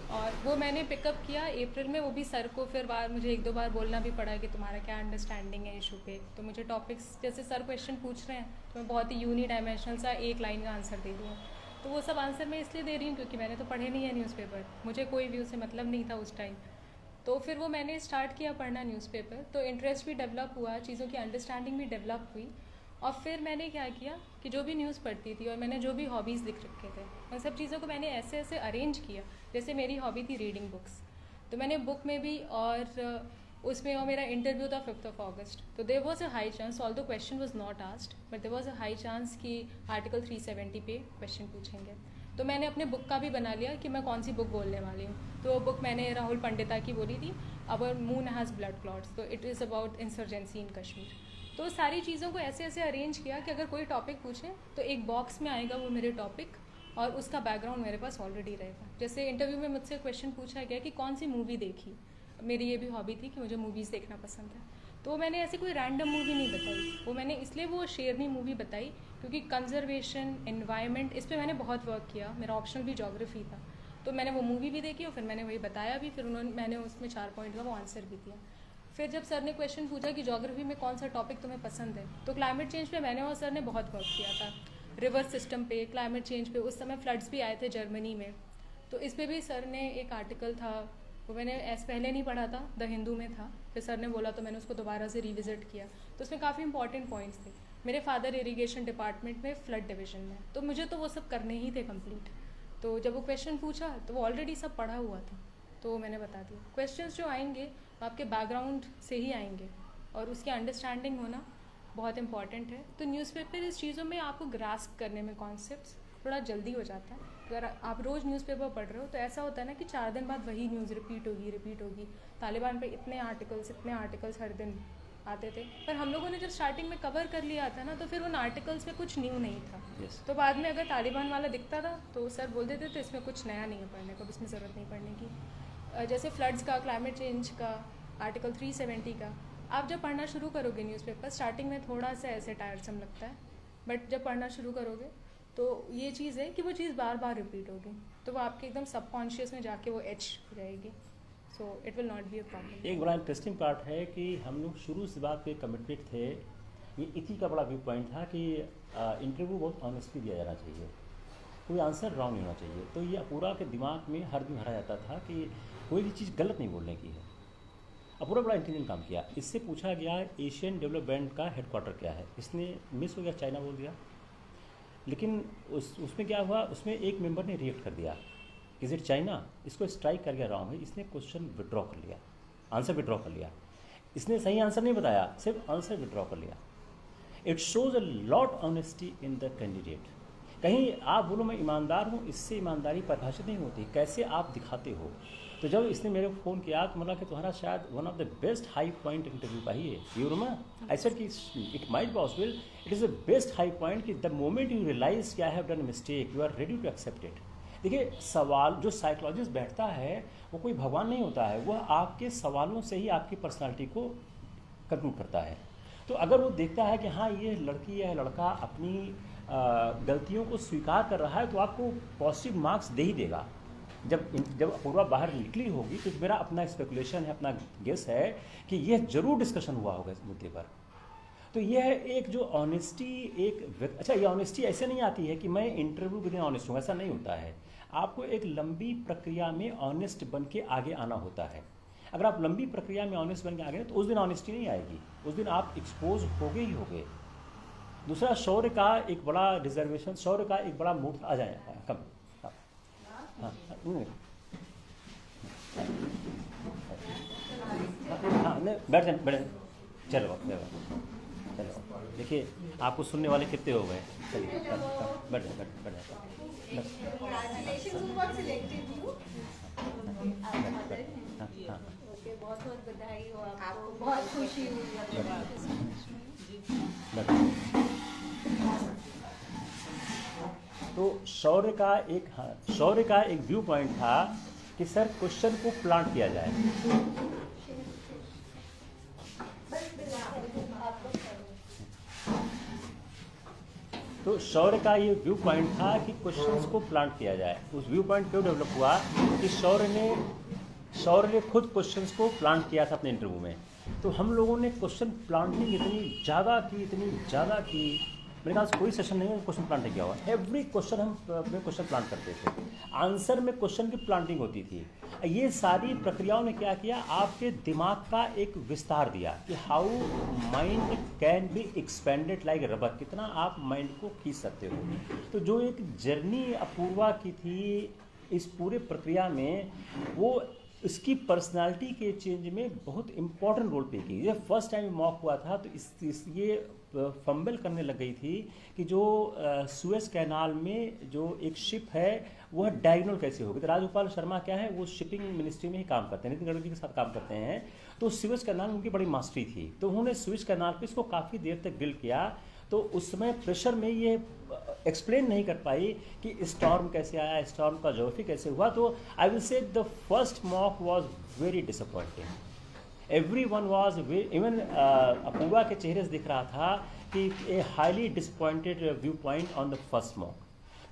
[SPEAKER 3] और वो मैंने पिकअप किया अप्रैल में, वो भी सर को फिर बार मुझे 1-2 बार बोलना भी पड़ा कि तुम्हारा क्या अंडरस्टैंडिंग है इशू पे। तो मुझे टॉपिक्स, जैसे सर क्वेश्चन पूछ रहे हैं तो मैं बहुत ही यूनिडायमेंशनल सा एक लाइन का आंसर दे रही हूँ। तो वो सब आंसर मैं इसलिए दे रही हूँ क्योंकि मैंने तो पढ़े नहीं है न्यूज़पेपर, मुझे कोई व्यू से मतलब नहीं था उस टाइम। तो फिर वो मैंने स्टार्ट किया पढ़ना न्यूज़पेपर, तो इंटरेस्ट भी डेवलप हुआ, चीज़ों की अंडरस्टैंडिंग भी डेवलप हुई। और फिर मैंने क्या किया कि जो भी न्यूज़ पढ़ती थी और मैंने जो भी हॉबीज़ लिख रखे थे उन सब चीज़ों को मैंने ऐसे ऐसे अरेंज किया। जैसे मेरी हॉबी थी रीडिंग बुक्स, तो मैंने बुक में भी, और उसमें और मेरा इंटरव्यू था 5 अगस्त। तो there was a high chance, although question was not asked, but there was a high chance कि आर्टिकल 370 पे क्वेश्चन पूछेंगे। तो मैंने अपने बुक का भी बना लिया कि मैं कौन सी बुक बोलने वाली हूँ। तो वो बुक मैंने राहुल पंडिता की बोली थी, अवर मून हैज़ ब्लड क्लॉट्स, तो इट इज़ अबाउट इंसर्जेंसी इन कश्मीर। तो सारी चीज़ों को ऐसे ऐसे अरेंज किया कि अगर कोई टॉपिक पूछे तो एक बॉक्स में आएगा वो मेरे टॉपिक, और उसका बैकग्राउंड मेरे पास ऑलरेडी रहेगा। जैसे इंटरव्यू में मुझसे क्वेश्चन पूछा गया कि कौन सी मूवी देखी, मेरी ये भी हॉबी थी कि मुझे मूवीज़ देखना पसंद है, तो मैंने ऐसे कोई रैंडम मूवी नहीं बताई, वो मैंने इसलिए वो शेरनी मूवी बताई क्योंकि कंजर्वेशन, एनवायरनमेंट, इस पे मैंने बहुत वर्क किया। मेरा ऑप्शनल भी ज्योग्राफी था, तो मैंने वो मूवी भी देखी और फिर मैंने वही बताया भी, फिर मैंने उसमें 4 पॉइंट का वो आंसर भी दिया। फिर जब सर ने क्वेश्चन पूछा कि ज्योग्राफी में कौन सा टॉपिक तुम्हें पसंद है, तो क्लाइमेट चेंज पे मैंने और सर ने बहुत वर्क किया था। रिवर सिस्टम पे, क्लाइमेट चेंज पे, उस समय फ्लड्स भी आए थे जर्मनी में, तो इस पे भी सर ने एक आर्टिकल था, वो मैंने पहले नहीं पढ़ा था, द हिंदू में था, फिर सर ने बोला तो मैंने उसको दोबारा से रिविजिट किया, तो उसमें काफ़ी इंपॉर्टेंट पॉइंट्स थे। मेरे फादर इरिगेशन डिपार्टमेंट में, फ्लड डिवीजन में, तो मुझे तो वो सब करने ही थे कंप्लीट। तो जब वो क्वेश्चन पूछा तो वो ऑलरेडी सब पढ़ा हुआ था, तो मैंने बता दिया। क्वेश्चंस जो आएंगे वो आपके बैकग्राउंड से ही आएंगे और उसकी अंडरस्टैंडिंग होना बहुत इंपॉर्टेंट है। तो न्यूज़पेपर इस चीज़ों में आपको ग्रास्प करने में कॉन्सेप्ट्स थोड़ा जल्दी हो जाता है। अगर आप रोज़ न्यूज़पेपर पढ़ रहे हो तो ऐसा होता है ना कि 4 दिन बाद वही न्यूज़ रिपीट होगी। तालिबान पे इतने आर्टिकल्स हर दिन आते थे, पर हम लोगों ने जब स्टार्टिंग में कवर कर लिया था ना, तो फिर उन आर्टिकल्स में कुछ न्यू नहीं था। तो बाद में अगर तालिबान वाला दिखता था तो सर बोल देते थे इसमें कुछ नया नहीं है पढ़ने को, इसमें ज़रूरत नहीं पढ़ने की। जैसे फ्लड्स का, क्लाइमेट चेंज का, आर्टिकल 370 का, आप जब पढ़ना शुरू करोगे न्यूज़पेपर, स्टार्टिंग में थोड़ा सा ऐसे टायरसम लगता है, बट जब पढ़ना शुरू करोगे तो ये चीज़ है कि वो चीज़ बार बार रिपीट होगी, तो वो आपके एकदम सबकॉन्शियस में जाके वो एच रहेगी, so it will not be a problem.
[SPEAKER 1] एक बड़ा इंटरेस्टिंग पार्ट है कि हम लोग शुरू से बात पे कमिटेड थे, ये इसी का बड़ा व्यू पॉइंट था कि इंटरव्यू बहुत ऑनेस्टली दिया जाना चाहिए, कोई आंसर रॉन्ग नहीं होना चाहिए। तो ये अपूर्वा के दिमाग में हर दिन भरा जाता था कि कोई भी चीज़ गलत नहीं बोलने की है। अपूर्वा बड़ा इंटेलिजेंट काम किया। इससे पूछा गया एशियन डेवलपमेंट का हेडक्वार्टर क्या है, इसने मिस हो गया, चाइना बोल दिया। लेकिन उसमें क्या हुआ, उसमें एक मेंबर ने रिएक्ट कर दिया, इज इट चाइना, इसको स्ट्राइक कर गया रॉन्ग है, इसने क्वेश्चन विड्रॉ कर लिया, आंसर विड्रॉ कर लिया। इसने सही आंसर नहीं बताया, सिर्फ आंसर विड्रॉ कर लिया। It shows a lot honesty in the candidate. कहीं आप बोलो मैं ईमानदार हूँ, इससे ईमानदारी परिभाषित नहीं होती, कैसे आप दिखाते हो। तो जब इसने मेरे को फ़ोन किया तो मतलब कि तुम्हारा शायद one of the best high point interview का ही है, यू रिमेंबर आई सेड कि it might possible, it is the best high point कि द मोमेंट यू रियलाइज कि I have done mistake, you are ready to accept it. देखिए, सवाल जो psychologist बैठता है वो कोई भगवान नहीं होता है, वह आपके सवालों से ही आपकी पर्सनालिटी को कंक्लूड करता है। तो अगर वो देखता है कि हाँ ये लड़की या लड़का अपनी गलतियों को स्वीकार कर रहा है, तो आपको पॉजिटिव मार्क्स दे ही देगा। जब अपूर्वा बाहर निकली होगी तो मेरा अपना स्पेकुलेशन है, अपना गेस है कि यह जरूर डिस्कशन हुआ होगा इस मुद्दे पर। तो यह एक जो ऑनेस्टी अच्छा, ये ऑनेस्टी ऐसे नहीं आती है कि मैं इंटरव्यू के दिन ऑनेस्ट हूँ, ऐसा नहीं होता है। आपको एक लंबी प्रक्रिया में ऑनेस्ट बन के आगे आना होता है। अगर आप लंबी प्रक्रिया में ऑनेस्ट बन के आगे तो उस दिन ऑनेस्टी नहीं आएगी, उस दिन आप एक्सपोज होगे ही होगे। दूसरा, शौर्य का एक बड़ा रिजर्वेशन, शौर्य का एक बड़ा मूड आ जाएगा कम। हाँ नहीं, बैठ जाए, चलो। देखिए आपको सुनने वाले कितने हो गए, चलिए बैठ जाए।
[SPEAKER 2] बहुत बहुत बधाई हो आपको, बहुत खुशी हुई।
[SPEAKER 1] तो शौर्य का एक व्यू पॉइंट था कि सर क्वेश्चन को प्लांट किया जाए। तो शौर्य का ये व्यू पॉइंट था कि क्वेश्चंस को प्लांट किया जाए। उस व्यू पॉइंट क्यों डेवलप हुआ कि शौर्य ने खुद क्वेश्चंस को प्लांट किया था अपने इंटरव्यू में। तो हम लोगों ने क्वेश्चन प्लांटिंग इतनी ज़्यादा की, मेरे ख्याल से कोई सेशन नहीं है क्वेश्चन प्लांट किया हुआ। एवरी क्वेश्चन हम क्वेश्चन प्लांट करते थे, आंसर में क्वेश्चन की प्लांटिंग होती थी। ये सारी प्रक्रियाओं ने क्या किया, आपके दिमाग का एक विस्तार दिया कि how mind can be expanded like rubber, कितना आप माइंड को खींच सकते हो। तो जो एक जर्नी अपूर्वा की थी इस पूरे प्रक्रिया में, वो इसकी पर्सनालिटी के चेंज में बहुत इंपॉर्टेंट रोल प्ले की। ये फर्स्ट टाइम मॉक हुआ था तो ये फंबल करने लग गई थी कि जो सुएज कैनाल में जो एक शिप है वह डायगोनल कैसे होगी। तो राजगोपाल शर्मा क्या है, वो शिपिंग मिनिस्ट्री में ही काम करते हैं, नितिन गडकरी के साथ काम करते हैं। तो सुएज कैनाल में उनकी बड़ी मास्टरी थी, तो उन्होंने सुएज कैनाल पे इसको काफ़ी देर तक ड्रिल किया। तो उस समय प्रेशर में ये एक्सप्लेन नहीं कर पाई कि स्टॉर्म कैसे आया, स्टॉर्म का ज्योग्राफी कैसे हुआ। तो I will say the first mock was very disappointing. Everyone was even Apurva के चेहरे से दिख रहा था कि a highly disappointed viewpoint on the first mock.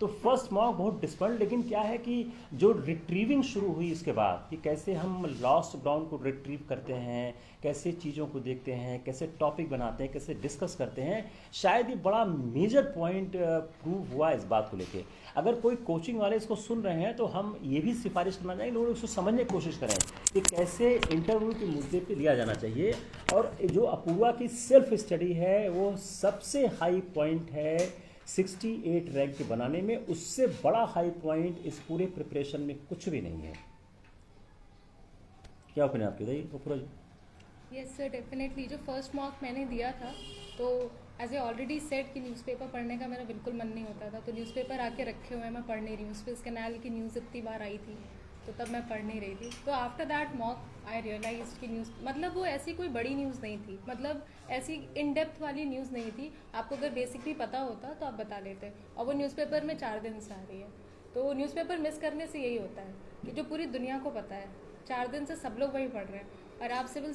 [SPEAKER 1] तो फर्स्ट मॉक बहुत डिसपॉइंट, लेकिन क्या है कि जो रिट्रीविंग शुरू हुई इसके बाद कि कैसे हम लॉस्ट ग्राउंड को रिट्रीव करते हैं, कैसे चीज़ों को देखते हैं, कैसे टॉपिक बनाते हैं, कैसे डिस्कस करते हैं, शायद ये बड़ा मेजर पॉइंट प्रूव हुआ इस बात को लेके। अगर कोई कोचिंग वाले इसको सुन रहे हैं तो हम ये भी सिफारिश करना चाहिए लोग इसको समझने की कोशिश करें कि कैसे इंटरव्यू के मुद्दे पे लिया जाना चाहिए। और जो अपूर्वा की सेल्फ स्टडी है वो सबसे हाई पॉइंट है 68 रैंक के बनाने में, उससे बड़ा हाई पॉइंट इस पूरे प्रिपरेशन में कुछ भी नहीं है। क्या ओपिनियन आपके बताइए अपूर्वा जी?
[SPEAKER 3] यस सर, डेफिनेटली जो फर्स्ट मॉक मैंने दिया था तो एज ए ऑलरेडी सेट कि न्यूज़पेपर पढ़ने का मेरा बिल्कुल मन नहीं होता था, तो न्यूज़पेपर आके रखे हुए मैं पढ़ नहीं रही हूँ। स्विस कैनाल की न्यूज़ इतनी बार आई थी तो तब मैं पढ़ नहीं रही थी। तो after that mock I realise कि न्यूज़ मतलब वो ऐसी कोई बड़ी न्यूज़ नहीं थी, मतलब ऐसी इन डेप्थ वाली न्यूज़ नहीं थी। आपको अगर बेसिक भी पता होता तो आप बता लेते, और वो न्यूज़पेपर में 4 दिन से आ रही है। तो न्यूज़पेपर मिस करने से यही होता है कि जो पूरी दुनिया को पता है 4 दिन से सब लोग वही पढ़ रहे हैं, और आप सिविल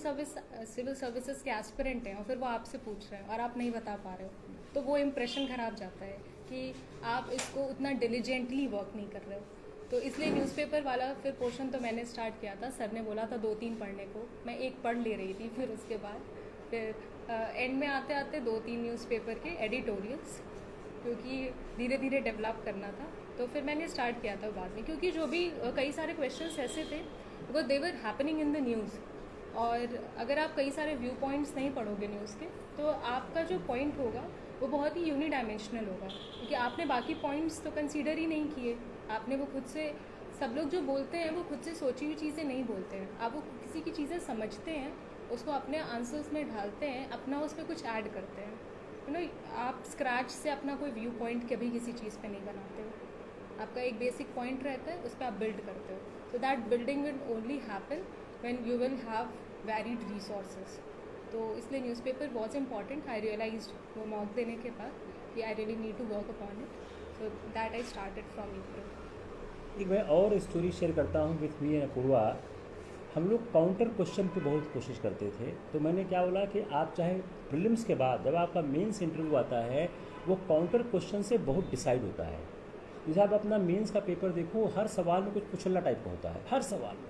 [SPEAKER 3] सर्विसेज के एस्पिरेंट हैं और फिर वो आपसे पूछ रहे हैं और आप नहीं बता पा रहे हो, तो वो इम्प्रेशन खराब जाता है कि आप इसको उतना डिलीजेंटली वर्क नहीं कर रहे हो। तो इसलिए न्यूज़पेपर वाला फिर पोर्शन तो मैंने स्टार्ट किया था। सर ने बोला था 2-3 पढ़ने को, मैं 1 पढ़ ले रही थी। फिर उसके बाद फिर एंड में आते आते 2-3 न्यूज़पेपर के एडिटोरियल्स, क्योंकि धीरे धीरे डेवलप करना था तो फिर मैंने स्टार्ट किया था बाद में, क्योंकि जो भी कई सारे क्वेश्चंस ऐसे थे वो they were happening in the news. और अगर आप कई सारे व्यू पॉइंट्स नहीं पढ़ोगे न्यूज़ के तो आपका जो पॉइंट होगा वो बहुत ही यूनिडायमेंशनल होगा, क्योंकि आपने बाकी पॉइंट्स तो कंसीडर ही नहीं किए। आपने वो खुद से, सब लोग जो बोलते हैं वो खुद से सोची हुई चीज़ें नहीं बोलते हैं। आप वो किसी की चीज़ें समझते हैं, उसको अपने आंसर्स में ढालते हैं, अपना उसमें कुछ ऐड करते हैं। यू नो, आप स्क्रैच से अपना कोई व्यू पॉइंट कभी किसी चीज़ पे नहीं बनाते हो। आपका एक बेसिक पॉइंट रहता है, उस पर आप बिल्ड करते हो। So that building will only happen when you will have varied resources. तो इसलिए newspaper was important. I realised वो मॉक देने के बाद कि I really need to work upon it, so that I started from April.
[SPEAKER 1] एक मैं और स्टोरी शेयर करता हूँ विथ मी एंड अपूर्वा। हम लोग काउंटर क्वेश्चन पे बहुत कोशिश करते थे, तो मैंने क्या बोला कि आप चाहे प्रीलिम्स के बाद जब आपका मेंस इंटरव्यू आता है वो काउंटर क्वेश्चन से बहुत डिसाइड होता है। जैसे आप अपना मेंस का पेपर देखो, हर सवाल में कुछ पुछला टाइप का होता है, हर सवाल में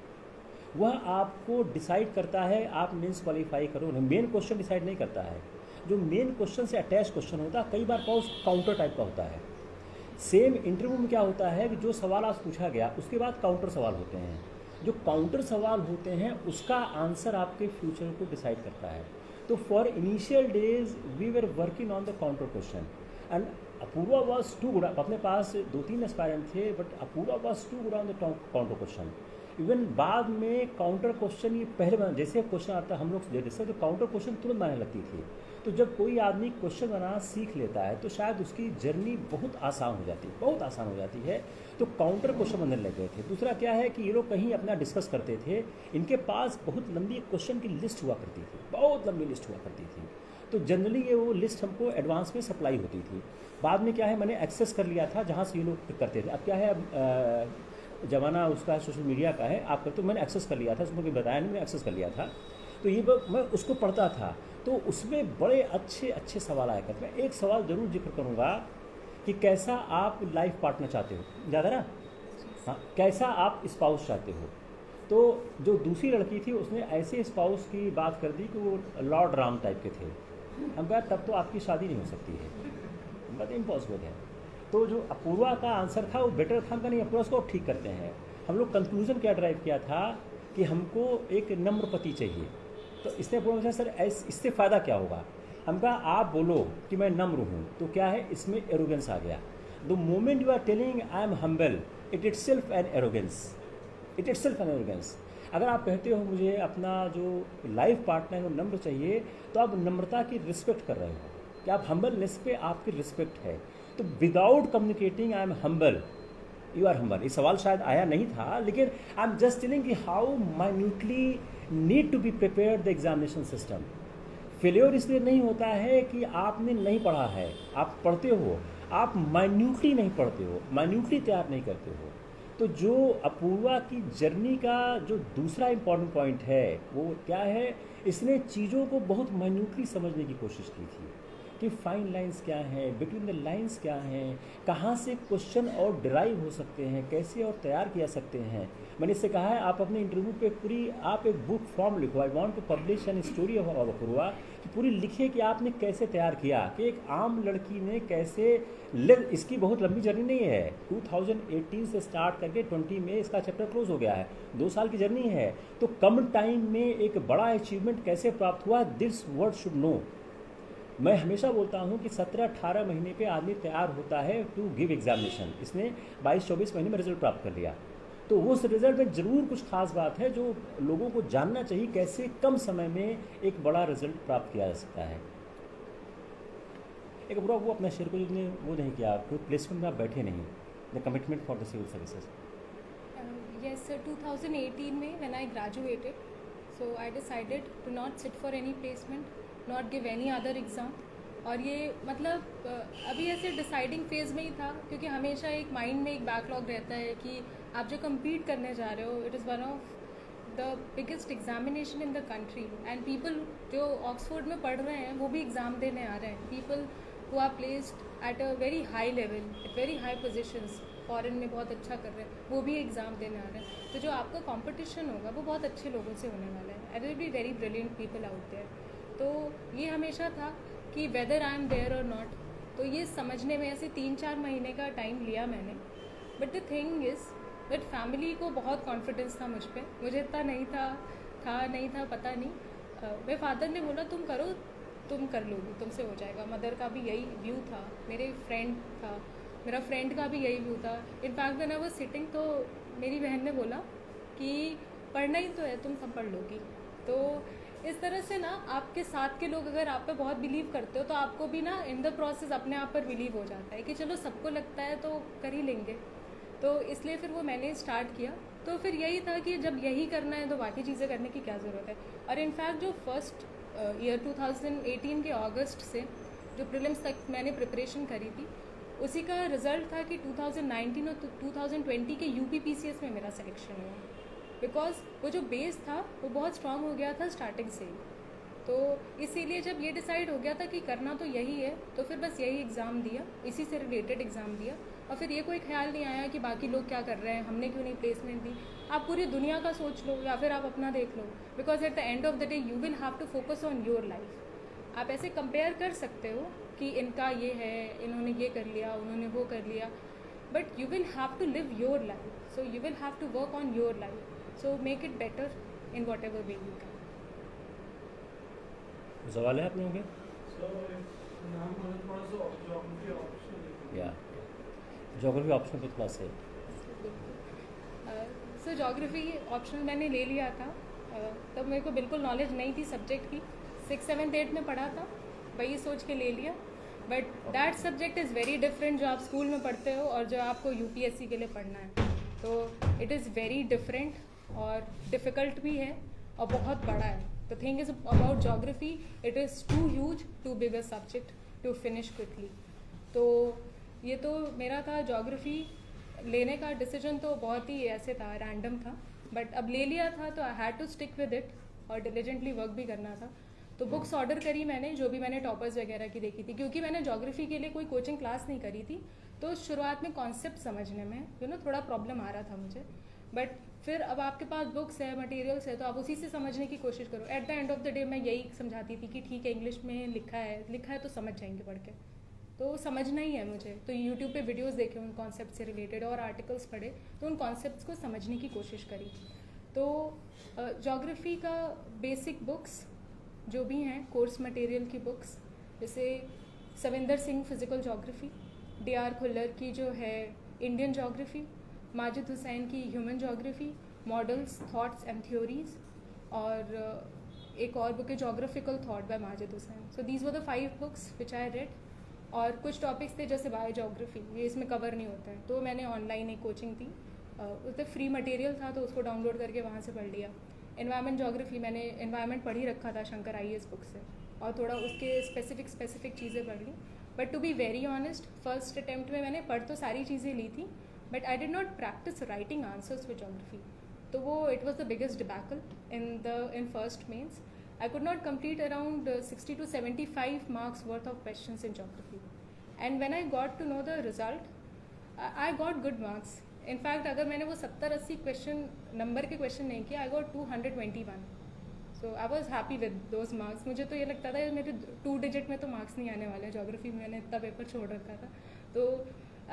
[SPEAKER 1] वह आपको डिसाइड करता है आप मेंस क्वालिफाई करो। मेन क्वेश्चन डिसाइड नहीं करता है, जो मेन क्वेश्चन से अटैच क्वेश्चन होता है कई बार काउंटर टाइप का होता है। सेम इंटरव्यू में क्या होता है कि जो सवाल आज पूछा गया उसके बाद काउंटर सवाल होते हैं। जो काउंटर सवाल होते हैं उसका आंसर आपके फ्यूचर को डिसाइड करता है। तो for initial days we were working on the counter question and Apurva was too good. अपने पास 2-3 एस्पायरेंट थे but Apurva was too good on the counter question. Even बाद में काउंटर क्वेश्चन ये पहले बना, जैसे क्वेश्चन आता हम लोग जैसे तो काउंटर क्वेश्चन तुरंत बनाने लगती थी। तो जब कोई आदमी क्वेश्चन बनाना सीख लेता है तो शायद उसकी जर्नी बहुत आसान हो जाती है, बहुत आसान हो जाती है। तो काउंटर क्वेश्चन बनने लग गए थे। दूसरा क्या है कि ये लोग कहीं अपना डिस्कस करते थे, इनके पास बहुत लंबी क्वेश्चन की लिस्ट हुआ करती थी, बहुत लंबी लिस्ट हुआ करती थी। तो जनरली ये वो लिस्ट हमको एडवांस में सप्लाई होती थी। बाद में क्या है मैंने एक्सेस कर लिया था जहाँ से ये लोग करते थे। अब क्या है ज़माना उसका सोशल मीडिया का है, आप तो मैंने एक्सेस कर लिया था, उसमें कोई बताया नहीं, मैंने एक्सेस कर लिया था। तो ये मैं उसको पढ़ता था तो उसमें बड़े अच्छे अच्छे सवाल आया करते। मैं एक सवाल ज़रूर जिक्र करूँगा कि कैसा आप लाइफ पार्टनर चाहते हो, ज़्यादा ना, हाँ, कैसा आप स्पाउस चाहते हो। तो जो दूसरी लड़की थी उसने ऐसे स्पाउस की बात कर दी कि वो लॉर्ड राम टाइप के थे। हम कहा तब तो आपकी शादी नहीं हो सकती है, मतलब इम्पॉसिबल है। तो जो अपूर्वा का आंसर था वो बेटर था, हमका नहीं अपूर्वा उसको ठीक करते हैं। हम लोग कंक्लूजन क्या ड्राइव किया था कि हमको एक नम्र पति चाहिए। तो इसने पूछा सर इससे फ़ायदा क्या होगा। हम कहा आप बोलो कि मैं नम्र हूँ तो क्या है इसमें एरोगेंस आ गया। The moment you are telling I am humble itself an arrogance, itself an arrogance. अगर आप कहते हो मुझे अपना जो लाइफ पार्टनर है वो नम्र चाहिए तो आप नम्रता की रिस्पेक्ट कर रहे हो कि आप हम्बलनेस पे आपकी रिस्पेक्ट है। तो without communicating I am humble you are humble. ये सवाल शायद आया नहीं था लेकिन आई एम जस्ट टेलिंग कि how minutely need to be prepared the examination system. Failure इसलिए नहीं होता है कि आपने नहीं पढ़ा है, आप पढ़ते हो, आप माइन्यूटली नहीं पढ़ते हो, माइन्यूटली तैयार नहीं करते हो। तो जो अपूर्वा की जर्नी का जो दूसरा इम्पॉर्टेंट पॉइंट है वो क्या है, इसने चीज़ों को बहुत माइन्यूटली समझने की कोशिश की थी। कि फाइन लाइंस क्या हैं, बिटवीन द लाइंस क्या हैं, कहाँ से क्वेश्चन और डिराइव हो सकते हैं, कैसे और तैयार किया सकते हैं। मैंने इससे कहा है आप अपने इंटरव्यू पे पूरी आप एक बुक फॉर्म लिखो, I want to publish an story of Apurva, कि पूरी लिखिए कि आपने कैसे तैयार किया, कि एक आम लड़की ने कैसे इसकी बहुत लंबी जर्नी नहीं है, 2018 से स्टार्ट करके 20 में इसका चैप्टर क्लोज हो गया है, 2 साल की जर्नी है। तो कम टाइम में एक बड़ा अचीवमेंट कैसे प्राप्त हुआ, दिस वर्ड शुड नो। मैं हमेशा बोलता हूँ कि 17-18 महीने पे आदमी तैयार होता है टू गिव एग्जामिनेशन। इसने 22-24 महीने में रिजल्ट प्राप्त कर लिया, तो उस रिजल्ट में ज़रूर कुछ खास बात है जो लोगों को जानना चाहिए, कैसे कम समय में एक बड़ा रिजल्ट प्राप्त किया जा सकता है। एक बुरा वो अपना शेयर को जितने वो नहीं किया, कोई प्लेसमेंट में आप बैठे नहीं, the commitment for the civil services.
[SPEAKER 3] Yes, sir. 2018 में when I graduated, so I decided to not sit for any placement, not give any other exam. और ये मतलब अभी ऐसे डिसाइडिंग फेज में ही था, क्योंकि हमेशा एक माइंड में एक बैकलॉग रहता है कि आप जो compete करने जा रहे हो, it is one of the biggest examination in the country, and people जो ऑक्सफोर्ड में पढ़ रहे हैं वो भी एग्ज़ाम देने आ रहे हैं, people who are placed at a very high level, at very high positions, foreign में बहुत अच्छा कर रहे हैं, वो भी एग्ज़ाम देने आ रहे हैं। तो जो आपका कंपटीशन होगा वो बहुत अच्छे लोगों से होने वाला है, and will be very brilliant people out there. तो ये हमेशा था कि whether I am there or not, तो ये समझने में ऐसे 3-4 महीने का टाइम लिया मैंने। But the thing is that family को बहुत कॉन्फिडेंस था मुझ पर, मुझे इतना नहीं था पता नहीं। मेरे फादर ने बोला तुम करो, तुम कर लोगी, तुमसे हो जाएगा। मदर का भी यही व्यू था, मेरे फ्रेंड था, मेरा फ्रेंड का भी यही व्यू था। In fact when I was sitting, तो मेरी बहन ने बोला कि पढ़ना ही तो है, तुम सब पढ़ लोगी। तो इस तरह से ना आपके साथ के लोग अगर आप पे बहुत बिलीव करते हो, तो आपको भी ना इन द प्रोसेस अपने आप पर बिलीव हो जाता है कि चलो सबको लगता है तो कर ही लेंगे। तो इसलिए फिर वो मैंने स्टार्ट किया। तो फिर यही था कि जब यही करना है तो बाकी चीज़ें करने की क्या ज़रूरत है। और इनफैक्ट जो फर्स्ट ईयर 2018 के अगस्त से जो प्रीलिम्स तक मैंने प्रिपरेशन करी थी, उसी का रिज़ल्ट था कि 2019 और 2020 के UPPCS में मेरा सिलेक्शन हुआ, बिकॉज वो जो बेस था वो बहुत स्ट्रांग हो गया था स्टार्टिंग से ही। तो इसीलिए जब ये डिसाइड हो गया था कि करना तो यही है, तो फिर बस यही एग्ज़ाम दिया, इसी से रिलेटेड एग्ज़ाम दिया। और फिर ये कोई ख्याल नहीं आया कि बाकी लोग क्या कर रहे हैं, हमने क्यों नहीं प्लेसमेंट दी। आप पूरी दुनिया का सोच लो या फिर आप अपना देख लो, because at the end of the day you will have to focus on your life. आप ऐसे कंपेयर कर सकते हो कि इनका ये है, इन्होंने ये कर लिया, उन्होंने वो कर लिया, but you will have to live your life, so you will have to work on your life, so make it better in whatever way you can.
[SPEAKER 1] सवाल है आप लोगों के? या ज्योग्राफी ऑप्शन पे क्लास है।
[SPEAKER 3] सो ज्योग्राफी ऑप्शनल मैंने ले लिया था, तब मेरे को बिल्कुल नॉलेज नहीं थी सब्जेक्ट की, 6, 7, 8 में पढ़ा था, वही सोच के ले लिया। But that subject is very different जो आप स्कूल में पढ़ते हो और जो आपको UPSC के लिए पढ़ना है। तो इट इज़ वेरी डिफरेंट और डिफ़िकल्ट भी है और बहुत बड़ा है। The thing is about geography, it is too huge too big a subject to finish quickly. तो ये तो मेरा था ज्योग्राफी लेने का डिसीजन, तो बहुत ही ऐसे था, रैंडम था, बट अब ले लिया था तो I had to stick with it और डिलीजेंटली वर्क भी करना था। तो बुक्स ऑर्डर करी मैंने, जो भी मैंने टॉपर्स वगैरह की देखी थी, क्योंकि मैंने ज्योग्राफी के लिए कोई कोचिंग क्लास नहीं करी थी, तो शुरुआत में कॉन्सेप्ट समझने में थोड़ा प्रॉब्लम आ रहा था मुझे। बट फिर अब आपके पास बुक्स है, मटेरियल्स है, तो आप उसी से समझने की कोशिश करो। Eight the end of the day मैं यही समझाती थी कि ठीक है, इंग्लिश में लिखा है तो समझ जाएंगे पढ़ के, तो समझना ही है मुझे। तो यूट्यूब पे वीडियोस देखे उन कॉन्सेप्ट से रिलेटेड और आर्टिकल्स पढ़े, तो उन कॉन्सेप्ट्स को समझने की कोशिश करी। तो ज्योग्राफी का बेसिक बुक्स जो भी हैं, कोर्स मटेरियल की बुक्स, जैसे Savinder Singh physical geography, DR Khullar की जो है इंडियन ज्योग्राफी, माजिद हुसैन की human geography, models, thoughts and theories, और एक और बुक है geographical thought bye Majid Hussain. So these were the 5 books which I read. और कुछ टॉपिक्स थे जैसे बायोजोग्राफी, ये इसमें कवर नहीं होता है, तो मैंने ऑनलाइन एक कोचिंग थी, उसमें फ्री मटेरियल था तो उसको डाउनलोड करके वहाँ से पढ़ लिया। एनवायरनमेंट ज्योग्राफी मैंने एनवायरनमेंट पढ़ ही रखा था शंकर IAS बुक से, और थोड़ा उसके स्पेसिफिक चीज़ें पढ़ ली। But to be very honest, first attempt में मैंने पढ़ तो सारी चीज़ें ली थी, but I did not practice writing answers for geography. तो वो it was the biggest debacle in first mains. I could not complete around 60 to 75 marks worth of questions in geography. And when I got to know the result, I got good marks. In fact, अगर मैंने वो 70-80 question number के question नहीं किए, I got 221. So I was happy with those marks. मुझे तो ये लगता था मेरे 2 डिजिट में तो मार्क्स नहीं आने वाले. ज्योग्राफी में मैंने इतना पेपर छोड़ रखा था, तो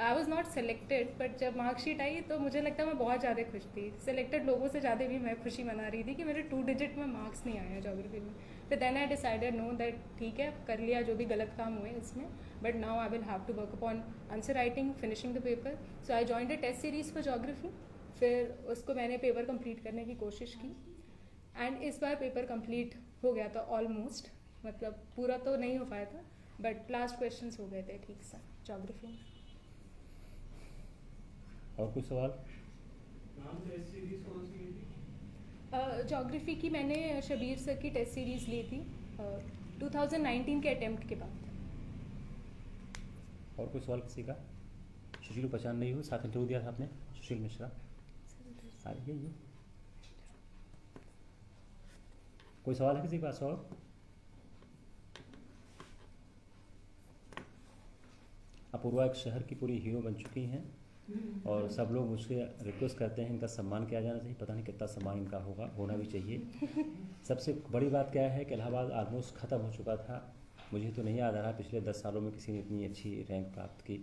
[SPEAKER 3] I was not selected. But जब मार्कशीट आई तो मुझे लगता है मैं बहुत ज़्यादा खुश थी. सेलेक्टेड लोगों से ज़्यादा भी मैं खुशी मना रही थी कि मेरे 2 डिजिट में मार्क्स नहीं आए ज्योग्राफी में. फिर then I decided no that ठीक है, कर लिया जो भी गलत काम हुए इसमें, but now I will have to work upon answer writing, finishing the paper. So I joined a test series for geography. फिर उसको मैंने पेपर कंप्लीट करने की कोशिश की, एंड इस बार पेपर कंप्लीट हो गया था ऑलमोस्ट. मतलब पूरा तो नहीं हो पाया था, बट लास्ट क्वेश्चंस हो गए थे ठीक से ज्योग्राफी में.
[SPEAKER 1] और कुछ सवाल?
[SPEAKER 3] ज्योग्राफी की मैंने शबीर सर की टेस्ट सीरीज़ ली थी 2019 के अटेम्प्ट के बाद.
[SPEAKER 1] और कोई सवाल किसी का? सुशील को पहचान नहीं हो, साथ इंटरव्यू दिया था आपने, सुशील मिश्रा. ये कोई सवाल है किसी के पास? और अपूर्वा एक शहर की पूरी हीरो बन चुकी हैं, और सब लोग उसके रिक्वेस्ट करते हैं इनका सम्मान किया जाना चाहिए. पता नहीं कितना सम्मान इनका होगा, होना भी चाहिए. सबसे बड़ी बात क्या है कि इलाहाबाद ऑलमोस्ट ख़त्म हो चुका था. मुझे तो नहीं याद आ रहा पिछले 10 सालों में किसी ने इतनी अच्छी रैंक प्राप्त की.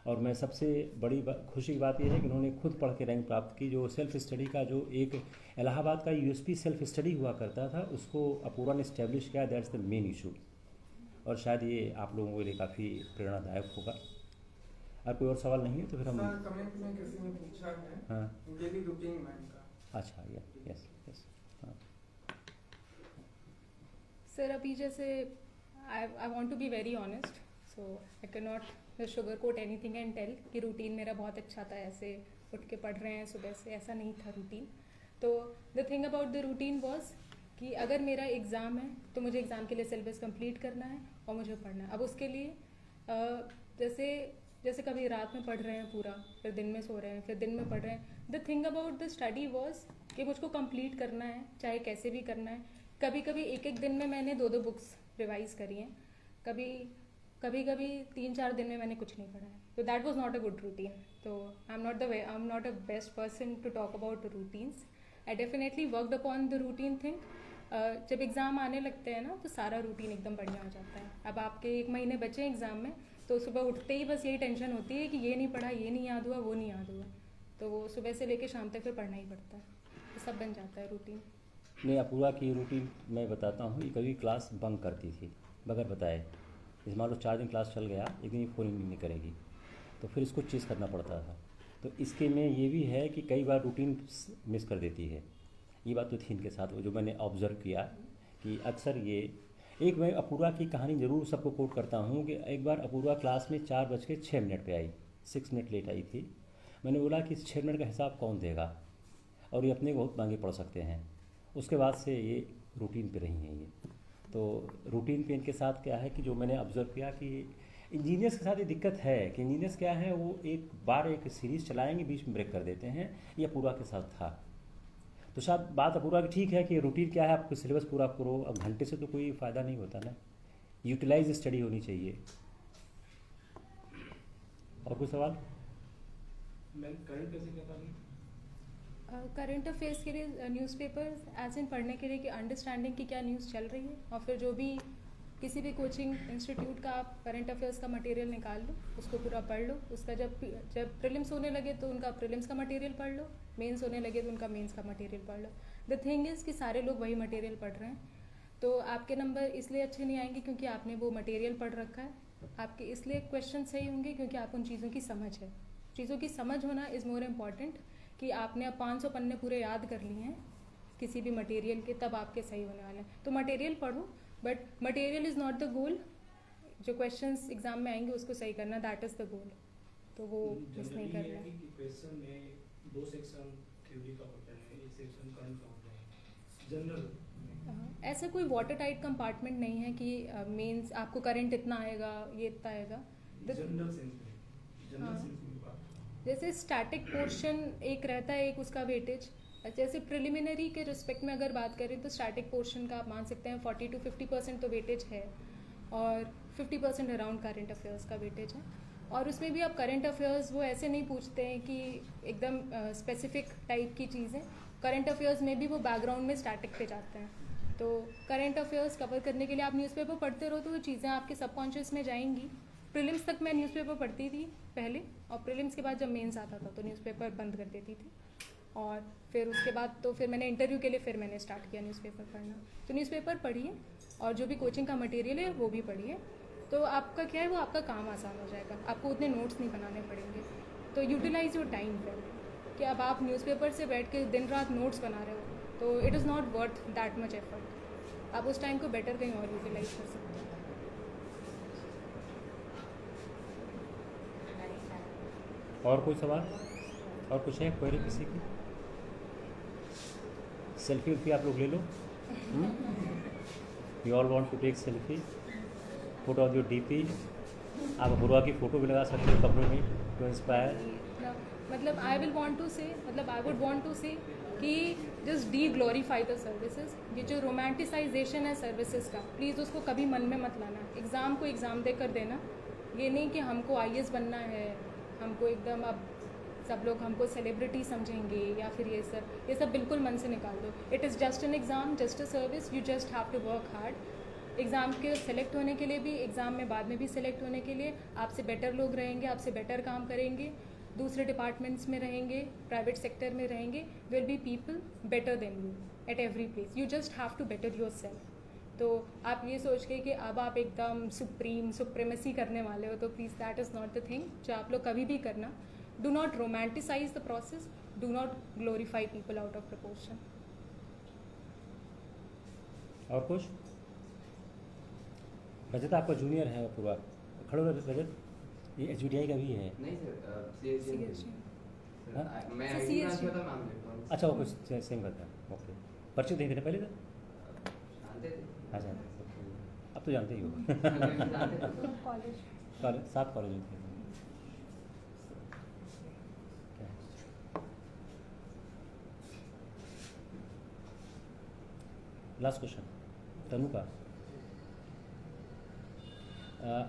[SPEAKER 1] और मैं सबसे बड़ी खुशी की बात यह है कि उन्होंने खुद पढ़ के रैंक प्राप्त की. जो सेल्फ स्टडी का जो एक इलाहाबाद का यूएसपी सेल्फ स्टडी हुआ करता था, उसको अपूर्वा ने इस्टेब्लिश किया. दैट्स द मेन इशू, और शायद ये आप लोगों के लिए काफ़ी प्रेरणादायक होगा. और कोई और सवाल नहीं है तो फिर हम
[SPEAKER 4] कमेंट में किसी ने पूछा है.
[SPEAKER 1] हाँ,
[SPEAKER 4] डेली रूटीन मैन का.
[SPEAKER 1] अच्छा, यस यस. हाँ,
[SPEAKER 3] सर अभी जैसे I want to be very honest, so I can not sugar coat anything and tell कि रूटीन मेरा बहुत अच्छा था, ऐसे उठ के पढ़ रहे हैं सुबह से, ऐसा नहीं था रूटीन. तो the thing about the routine was कि अगर मेरा एग्ज़ाम है तो मुझे एग्ज़ाम के लिए सिलेबस कंप्लीट करना है और मुझे पढ़ना है. अब उसके लिए जैसे कभी रात में पढ़ रहे हैं पूरा, फिर दिन में सो रहे हैं, फिर दिन में पढ़ रहे हैं. The thing about the study was कि मुझको कंप्लीट करना है, चाहे कैसे भी करना है. कभी कभी एक दिन में मैंने 2 बुक्स रिवाइज़ करी हैं, कभी 3-4 दिन में मैंने कुछ नहीं पढ़ा है. तो that was not a good routine. तो I am not a best person to talk about routines. I definitely worked upon the routine thing. जब एग्ज़ाम आने लगते हैं ना तो सारा रूटीन एकदम बढ़िया हो जाता है. अब आपके 1 महीने बचे हैं एग्ज़ाम में, तो सुबह उठते ही बस यही टेंशन होती है कि ये नहीं पढ़ा, ये नहीं याद हुआ, वो नहीं याद हुआ. तो वो सुबह से लेके शाम तक फिर पढ़ना ही पड़ता है. तो सब बन जाता है रूटीन.
[SPEAKER 1] नहीं, अपूर्वा की रूटीन मैं बताता हूँ. ये कभी क्लास बंक करती थी बगैर बताए. जैसे मान लो 4 दिन क्लास चल गया, एक दिन फ़ोन नहीं करेगी, तो फिर इसको चेस करना पड़ता था. तो इसके में ये भी है कि कई बार रूटीन मिस कर देती है. ये बात तो थी इनके साथ, वो जो मैंने ऑब्ज़र्व किया कि अक्सर ये एक मैं अपूर्वा की कहानी ज़रूर सबको कोट करता हूँ कि एक बार अपूर्वा क्लास में 4:06 पे आई, 6 मिनट लेट आई थी. मैंने बोला कि इस 6 मिनट का हिसाब कौन देगा, और ये अपने बहुत महंगे पड़ सकते हैं. उसके बाद से ये रूटीन पे रही हैं ये. तो रूटीन पे इनके साथ क्या है कि जो मैंने ऑब्ज़र्व किया कि इंजीनियर्स के साथ ये दिक्कत है कि इंजीनियर्स क्या है, वो एक बार एक सीरीज़ चलाएंगे, बीच में ब्रेक कर देते हैं. ये अपूर्वा के साथ था. तो शायद बात अपूर्वा की ठीक है कि रूटीन क्या है, आपको सिलेबस पूरा करो. अब घंटे से तो कोई फ़ायदा नहीं होता ना, यूटिलाइज स्टडी होनी चाहिए. और कोई सवाल?
[SPEAKER 3] करंट अफेयर्स के लिए न्यूज़पेपर्स एज इन पढ़ने के लिए कि अंडरस्टैंडिंग की क्या न्यूज़ चल रही है, और फिर जो भी किसी भी कोचिंग इंस्टीट्यूट का आप करंट अफेयर्स का मटेरियल निकाल लो, उसको पूरा पढ़ लो. उसका जब प्रीलिम्स होने लगे तो उनका प्रीलिम्स का मटेरियल पढ़ लो, मेंस होने लगे तो उनका मेंस का मटेरियल पढ़ लो. द थिंग इज़ कि सारे लोग वही मटेरियल पढ़ रहे हैं, तो आपके नंबर इसलिए अच्छे नहीं आएंगे क्योंकि आपने वो मटेरियल पढ़ रखा है. आपके इसलिए क्वेश्चन सही होंगे क्योंकि आपको उन चीज़ों की समझ है. चीज़ों की समझ होना इज़ मोर इम्पॉर्टेंट कि आपने अब 500 पन्ने पूरे याद कर लिए हैं किसी भी मटेरियल के, तब आपके सही होने वाले हैं. तो मटेरियल पढ़ो, but material is not the goal. जो क्वेश्चंस एग्जाम में आएंगे उसको सही करना, दैट इज़ द गोल. तो वो मिस नहीं करना है.
[SPEAKER 5] क्वेश्चन में 2 सेक्शन थ्योरी का होता है, 1 सेक्शन करंट का होता है जनरल.
[SPEAKER 3] ऐसा कोई वाटर टाइट कंपार्टमेंट नहीं है कि मेंस आपको करंट इतना आएगा, ये इतना आएगा.
[SPEAKER 5] जनरल सेंस में, जनरल सेंस में बात.
[SPEAKER 3] जैसे स्टैटिक पोर्शन एक रहता है, एक उसका वेटेज. जैसे प्रिलिमिनरी के रिस्पेक्ट में अगर बात करें तो स्टैटिक पोर्शन का आप मान सकते हैं 40 to 50% तो वेटेज है और 50% अराउंड करंट अफेयर्स का वेटेज है। और उसमें भी आप करंट अफेयर्स वो ऐसे नहीं पूछते हैं कि एकदम स्पेसिफिक टाइप की चीज़ें। करंट अफेयर्स में भी वो बैकग्राउंड में स्टैटिक पे जाते हैं। तो करंट अफेयर्स कवर करने के लिए आप न्यूज़पेपर पढ़ते रहो तो वो चीज़ें आपके सबकॉन्शियस में जाएंगी। प्रीलिम्स तक मैं न्यूज़पेपर पढ़ती थी पहले, और प्रीलिम्स के बाद जब मेंस आता था तो न्यूज़पेपर बंद कर देती थी। और फिर उसके बाद तो फिर मैंने इंटरव्यू के लिए फिर मैंने स्टार्ट किया न्यूज़पेपर पढ़ना। तो न्यूज़पेपर पढ़िए और जो भी कोचिंग का मटेरियल है वो भी पढ़िए, तो आपका क्या है वो आपका काम आसान हो जाएगा, आपको उतने नोट्स नहीं बनाने पड़ेंगे। तो यूटिलाइज योर टाइम पहले, कि अब आप न्यूज़पेपर से बैठ के दिन रात नोट्स बना रहे हो तो it is not worth that much effort. आप उस टाइम को बेटर कहीं और यूटिलाइज कर सकते हो।
[SPEAKER 1] और कोई सवाल और कुछ है क्वेरी किसी की? सेल्फी उल्फी आप लोग ले लो। You all want to take selfie, photo of your DP. आप अपूर्वा की फ़ोटो भी लगा सकते हो कपड़ों में टू इंस्पायर।
[SPEAKER 3] मतलब आई वुड वांट टू से कि just D glorify the services. ये जो रोमांटिसाइजेशन है सर्विसेज का, प्लीज़ उसको कभी मन में मत लाना। एग्ज़ाम को एग्ज़ाम देकर देना, ये नहीं कि हमको IAS बनना है, हमको एकदम अब सब लोग हमको सेलिब्रिटी समझेंगे या फिर ये सब बिल्कुल मन से निकाल दो। It is just an exam, just a service, you just have to work hard. Exam के सेलेक्ट होने के लिए भी, एग्ज़ाम में बाद में भी सेलेक्ट होने के लिए आपसे बेटर लोग रहेंगे, आपसे बेटर काम करेंगे, दूसरे डिपार्टमेंट्स में रहेंगे, प्राइवेट सेक्टर में रहेंगे। Will be people better than you at every place. You just have to better yourself. तो आप ये सोच के कि अब आप एकदम सुप्रीमेसी करने वाले हो, तो please that is not the thing जो आप लोग कभी भी करना। Do not romanticise the process, do not glorify people out of proportion.
[SPEAKER 1] और कुछ? रजत आपका जूनियर है पूरा, खड़ो रजत। ये HUDI का भी है।
[SPEAKER 6] नहीं सर, CSG
[SPEAKER 1] हाँ?
[SPEAKER 6] मैं
[SPEAKER 3] सर,
[SPEAKER 6] आईडी
[SPEAKER 3] CSG
[SPEAKER 6] का नाम लेता हूँ।
[SPEAKER 1] अच्छा, वो कुछ सेम करता है। ओके, परिचय देखे थे पहले तो?
[SPEAKER 6] जानते थे?
[SPEAKER 1] अच्छा, अब तो जानते ही हो।
[SPEAKER 6] जानते थे।
[SPEAKER 3] कॉलेज
[SPEAKER 1] सात कॉलेज में थे। लास्ट क्वेश्चन तनु का।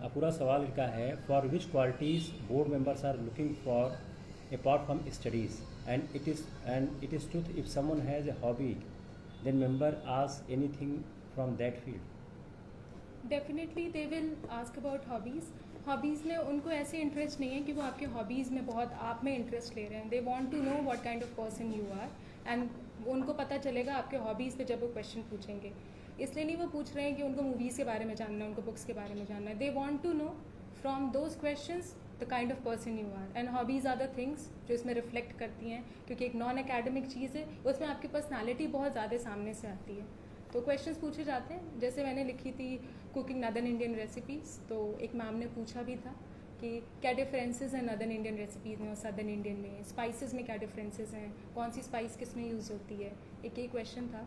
[SPEAKER 1] अपूरा सवाल का है, for which qualities board members are looking for apart from studies, and it is truth if someone has a hobby then member ask anything from that field.
[SPEAKER 3] Definitely they will ask about hobbies. Hobbies में उनको ऐसे interest नहीं है कि वो आपके hobbies में बहुत आप में इंटरेस्ट ले रहे हैं। They want to know what kind of person you are, and उनको पता चलेगा आपके हॉबीज़ पे जब वो क्वेश्चन पूछेंगे। इसलिए नहीं वो पूछ रहे हैं कि उनको मूवीज़ के बारे में जानना है, उनको बुक्स के बारे में जानना है। They want to know from those questions the kind of person you are, and hobbies are the things जो इसमें रिफ्लेक्ट करती हैं, क्योंकि एक नॉन एकेडमिक चीज़ है, उसमें आपकी पर्सनैलिटी बहुत ज़्यादा सामने से आती है। तो क्वेश्चंस पूछे जाते हैं। जैसे मैंने लिखी थी कुकिंग नदर्न इंडियन रेसिपीज़, तो एक मैम ने पूछा भी था कि क्या डिफरेंसेस हैं नदर्न इंडियन रेसिपीज़ में और सदर्न इंडियन में, स्पाइसेस में क्या डिफरेंसेस हैं, कौन सी स्पाइस किस में यूज़ होती है, एक ये क्वेश्चन था।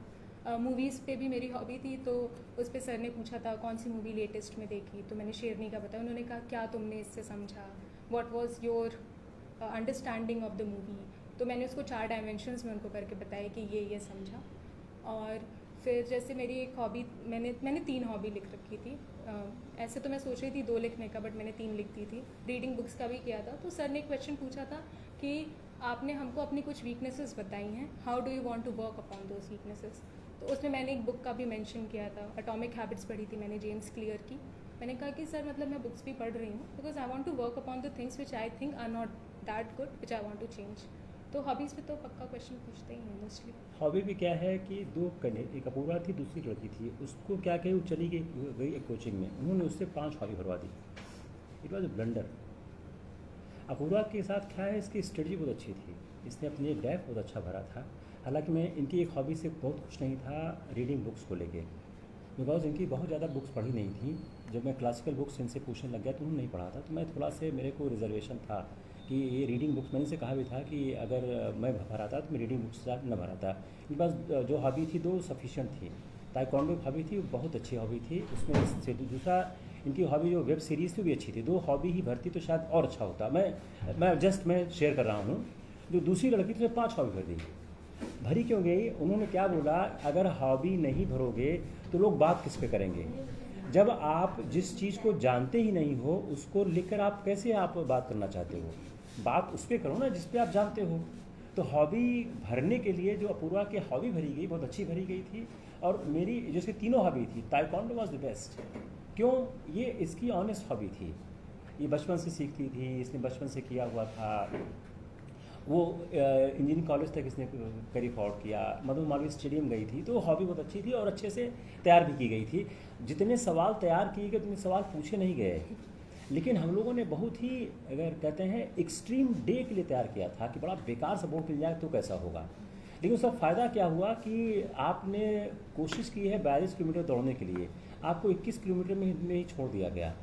[SPEAKER 3] मूवीज़ पे भी मेरी हॉबी थी, तो उस पर सर ने पूछा था कौन सी मूवी लेटेस्ट में देखी, तो मैंने शेरनी का बताया। उन्होंने कहा क्या तुमने इससे समझा, what was your understanding of the movie. तो मैंने उसको 4 डायमेंशंस में उनको करके बताया कि ये समझा। और फिर जैसे मेरी एक हॉबी, मैंने 3 हॉबी लिख रखी थी। ऐसे तो मैं सोच रही थी 2 लिखने का, बट मैंने 3 लिख दी थी। रीडिंग बुक्स का भी किया था। तो सर ने एक क्वेश्चन पूछा था कि आपने हमको अपनी कुछ वीकनेसेस बताई हैं, how do you want to work upon those weaknesses. तो उसमें मैंने एक बुक का भी मेंशन किया था, एटॉमिक हैबिट्स पढ़ी थी मैंने जेम्स क्लियर की। मैंने कहा कि सर मतलब मैं बुक्स भी पढ़ रही हूँ because I want to work upon the things which I think are not that good, which I want to change. तो हॉबीज़ पे तो पक्का क्वेश्चन पूछते ही हैं मोस्टली।
[SPEAKER 1] हॉबी भी क्या है कि 2 कन्या, एक अपूर्वा थी, दूसरी लड़की थी, उसको क्या कही, वो चली गई एक कोचिंग में, उन्होंने उससे 5 हॉबी भरवा दी। It was a blunder. Apurva के साथ क्या है, इसकी स्ट्रेटजी बहुत अच्छी थी, इसने अपने गैप बहुत अच्छा भरा था। हालांकि मैं इनकी एक हॉबी से बहुत खुश नहीं था, रीडिंग बुक्स को लेके, बिकॉज इनकी बहुत ज़्यादा बुक्स पढ़ी नहीं थी। जब मैं क्लासिकल बुक्स इनसे पूछने लग गया तो उन्होंने नहीं पढ़ा था, तो मैं थोड़ा से मेरे को रिजर्वेशन था कि ये रीडिंग बुक्स, मैंने से कहा भी था कि अगर मैं भराता तो मैं रीडिंग बुक्स न भराता। इनके पास जो हॉबी थी 2 सफिशिएंट थी। ताइक्वांडो हॉबी थी, वो बहुत अच्छी हॉबी थी, उसमें से दूसरा इनकी हॉबी जो वेब सीरीज़ थी वो भी अच्छी थी। 2 हॉबी ही भरती तो शायद और अच्छा होता। मैं शेयर कर रहा हूँ। जो दूसरी लड़की थी 5 हॉबी भर दी। भरी क्यों गई? उन्होंने क्या बोला, अगर हॉबी नहीं भरोगे तो लोग बात किस पे करेंगे? जब आप जिस चीज़ को जानते ही नहीं हो उसको लेकर आप कैसे आप बात करना चाहते हो? बात उस पर करो ना जिस पे आप जानते हो। तो हॉबी भरने के लिए जो अपूर्वा की हॉबी भरी गई बहुत अच्छी भरी गई थी। और मेरी जैसे तीनों हॉबी थी, ताइक्वांडो वाज द बेस्ट। क्यों? ये इसकी ऑनेस्ट हॉबी थी, ये बचपन से सीखती थी, इसने बचपन से किया हुआ था। वो इंजीनियरिंग कॉलेज तक इसने कैरी फॉरवर्ड किया, मधु मालवीय स्टेडियम गई थी, तो हॉबी बहुत अच्छी थी और अच्छे से तैयार भी की गई थी। जितने सवाल तैयार किए गए उतने सवाल पूछे नहीं गए, लेकिन हम लोगों ने बहुत ही, अगर कहते हैं, एक्सट्रीम डे के लिए तैयार किया था कि बड़ा बेकार सा बोर्ड मिल जाए तो कैसा होगा। लेकिन उसका फ़ायदा क्या हुआ कि आपने कोशिश की है 42 किलोमीटर दौड़ने के लिए, आपको 21 किलोमीटर में ही छोड़ दिया गया,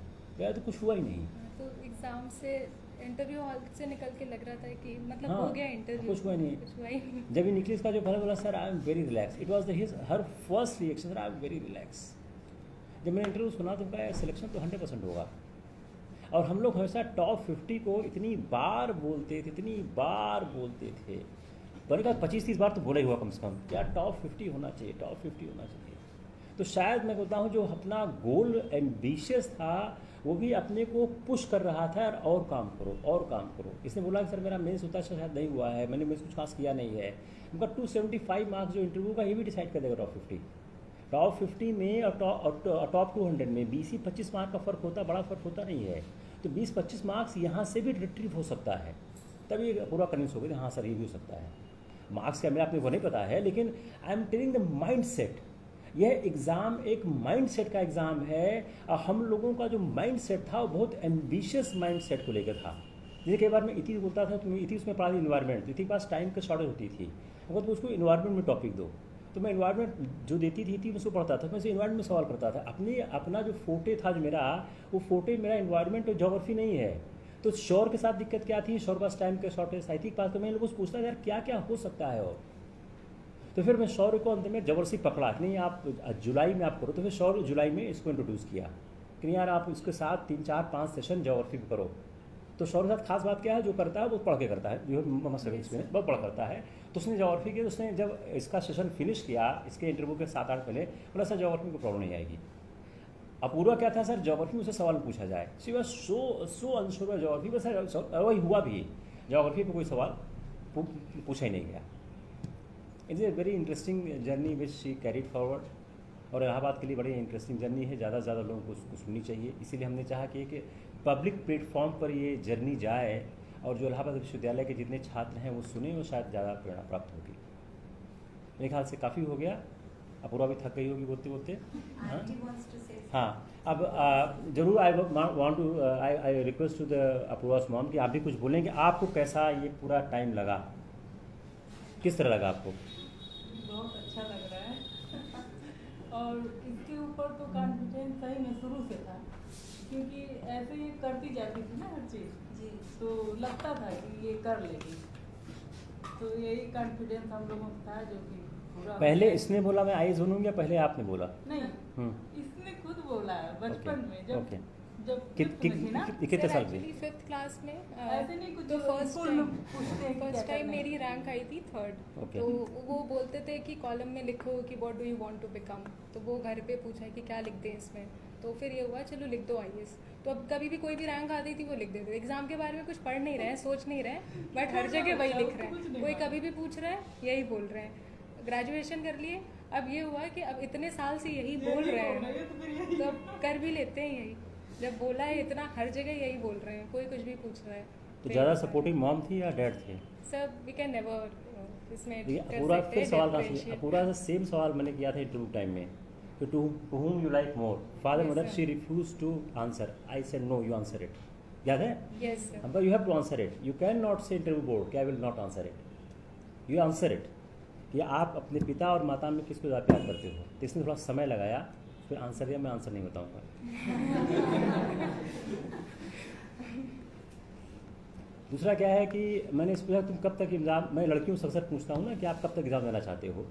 [SPEAKER 1] तो कुछ हुआ ही नहीं।
[SPEAKER 3] तो एग्ज़ाम से, इंटरव्यू हॉल से निकल के लग रहा था कि मतलब
[SPEAKER 1] हाँ,
[SPEAKER 3] हो गया इंटरव्यू,
[SPEAKER 1] कुछ हुआ नहीं।
[SPEAKER 3] कुछ हुआ ही नहीं।
[SPEAKER 1] जब ये निकली इसका जो फल बोला, sir I am very relax, it was her first reaction, sir I am very relax. जब मैंने इंटरव्यू सुना तो कहा सिलेक्शन तो 100% होगा। और हम लोग हमेशा टॉप 50 को इतनी बार बोलते थे, मैंने कहा 25-30 बार तो बोला ही हुआ कम से कम, क्या टॉप 50 होना चाहिए, टॉप 50 होना चाहिए। तो शायद मैं कहता हूँ जो अपना गोल एम्बिशियस था वो भी अपने को पुश कर रहा था, और काम करो और काम करो। इसने बोला कि सर मेरा मेंस उतना अच्छा शायद नहीं हुआ है, मैंने मेंस कुछ खास किया नहीं है। उनका 275 मार्क्स जो इंटरव्यू का, ये भी डिसाइड कर देगा टॉप 50 में और टॉप 200 में 20-25 मार्क का फ़र्क होता, बड़ा फ़र्क होता नहीं है। तो 20-25 मार्क्स यहाँ से भी रिट्रीव हो सकता है, तभी पूरा कन्विंस हो गया, हाँ सर ये भी हो सकता है। मार्क्स क्या मेरे आपने वो नहीं पता है, लेकिन I am telling the mind set. यह एग्ज़ाम एक माइंड सेट का एग्ज़ाम है, और हम लोगों का जो माइंड सेट था वो बहुत एम्बिशियस माइंड सेट को लेकर था। जैसे कई बार मैं इति बोलता था, तो मैं इति उसमें पढ़ा इन्वायरमेंट, इति के पास टाइम की शॉर्टेज होती थी, अगर तो उसको इन्वायरमेंट में टॉपिक दो, तो मैं इन्वायरमेंट जो देती थी इति उसको पढ़ता था, मैं से इन्वायरमेंट में सवाल करता था। अपना जो फोटे था जो मेरा, वो फोटे मेरा इन्वायरमेंट और जोग्राफी नहीं है। तो शोर के साथ दिक्कत क्या थी, शोर पास टाइम के शॉर्टेज, साहित्य के पास, तो मैं लोगों से पूछता यार क्या क्या हो सकता है। और तो फिर मैं शौर्य को अंत में जबरदस्ती पकड़ा कि नहीं आप जुलाई में आप करो, तो फिर शौर्य जुलाई में इसको इंट्रोड्यूस किया कि नहीं यार आप इसके साथ 3-4-5 सेशन ज्योग्राफी में करो। तो शौर्य के साथ खास बात क्या है, जो करता है वो पढ़ के करता है, जो मस्ट एक्सपीरियंस बहुत पढ़ करता है। तो उसने ज्योग्राफी की, उसने जब इसका सेशन फिनिश किया, इसके इंटरव्यू के 7-8 पहले, बोला सर ज्योग्राफी में कोई प्रॉब्लम नहीं आएगी। अपूर्वा क्या था सर, ज्योग्राफी में उसे सवाल पूछा जाए, she was so unsure geography, बस वही हुआ भी, ज्योग्राफी पर कोई सवाल पूछा ही नहीं गया। It's a very interesting journey which she carried forward, और इलाहाबाद के लिए बड़ी इंटरेस्टिंग जर्नी है, ज़्यादा से ज़्यादा लोगों को उसको सुननी चाहिए। इसीलिए हमने चाहा कि एक पब्लिक प्लेटफॉर्म पर ये जर्नी जाए, और जो इलाहाबाद विश्वविद्यालय के जितने छात्र हैं वो सुने, और शायद ज़्यादा प्रेरणा प्राप्त होगी। मेरे ख्याल से काफ़ी हो गया, अपूर्वा भी थक गई होगी बोलते बोलते। हाँ, अब जरूर I want to I request to the Apurva's mom कि आप भी कुछ बोलेंगे, आपको कैसा ये पूरा टाइम लगा, किस तरह लगा आपको?
[SPEAKER 7] बहुत अच्छा लग रहा है और इसके ऊपर तो कॉन्फिडेंस सही में शुरू से था, क्योंकि ऐसे ही करती जाती थी ना हर चीज़ जी, तो लगता था कि ये कर लेगी, तो यही कॉन्फिडेंस हम लोगों को था, जो कि पूरा।
[SPEAKER 1] पहले इसने बोला मैं आईएएस बनूंगी, पहले आपने बोला?
[SPEAKER 7] नहीं, इसने खुद बोला है बचपन में, जब
[SPEAKER 1] कितने साल में?
[SPEAKER 3] 5th क्लास में,
[SPEAKER 7] ऐसे नहीं कुछ,
[SPEAKER 3] तो
[SPEAKER 7] फर्स्ट
[SPEAKER 3] टाइम मेरी रैंक आई थी 3rd। तो वो बोलते थे कि कॉलम में लिखो कि what do you want to become, तो वो घर पे पूछा कि क्या लिख दें इसमें, तो फिर ये हुआ चलो लिख दो आईएएस। तो अब कभी भी कोई भी रैंक आती थी वो लिख देते थे, एग्जाम के बारे में कुछ पढ़ नहीं रहे, सोच नहीं रहे, बट हर जगह वही लिख रहे हैं, कोई कभी भी पूछ रहा है यही बोल रहे हैं। ग्रेजुएशन कर लिए, अब ये हुआ कि अब इतने साल से यही बोल रहे हैं, तो अब कर भी लेते हैं यही, जब बोला है इतना हर जगह यही बोल रहे हैं, कोई कुछ भी पूछ रहा है।
[SPEAKER 1] तो ज़्यादा सपोर्टिव मॉम थी या डैड थे?
[SPEAKER 3] सब वी कैन नेवर इसमें
[SPEAKER 1] पूरा फिर सवाल का पूरा सेम सवाल मैंने किया था इंटरव्यू टाइम में, कि to whom you like more, father mother, she refused to answer, I said no, you answer it, याद है?
[SPEAKER 3] Yes sir.
[SPEAKER 1] But you have to answer it, you cannot say interview board कि I will not answer it, you answer it, कि आप अपने पिता और माता में किसको ज़्यादा प्यार करते हो। तो इसने थोड़ा समय लगाया, फिर आंसर दिया, मैं आंसर नहीं बताऊंगा। दूसरा क्या है कि मैंने इस पूछा तुम कब तक एग्ज़ाम, मैं लड़कियों से अक्सर पूछता हूँ ना कि आप कब तक एग्ज़ाम देना चाहते हो,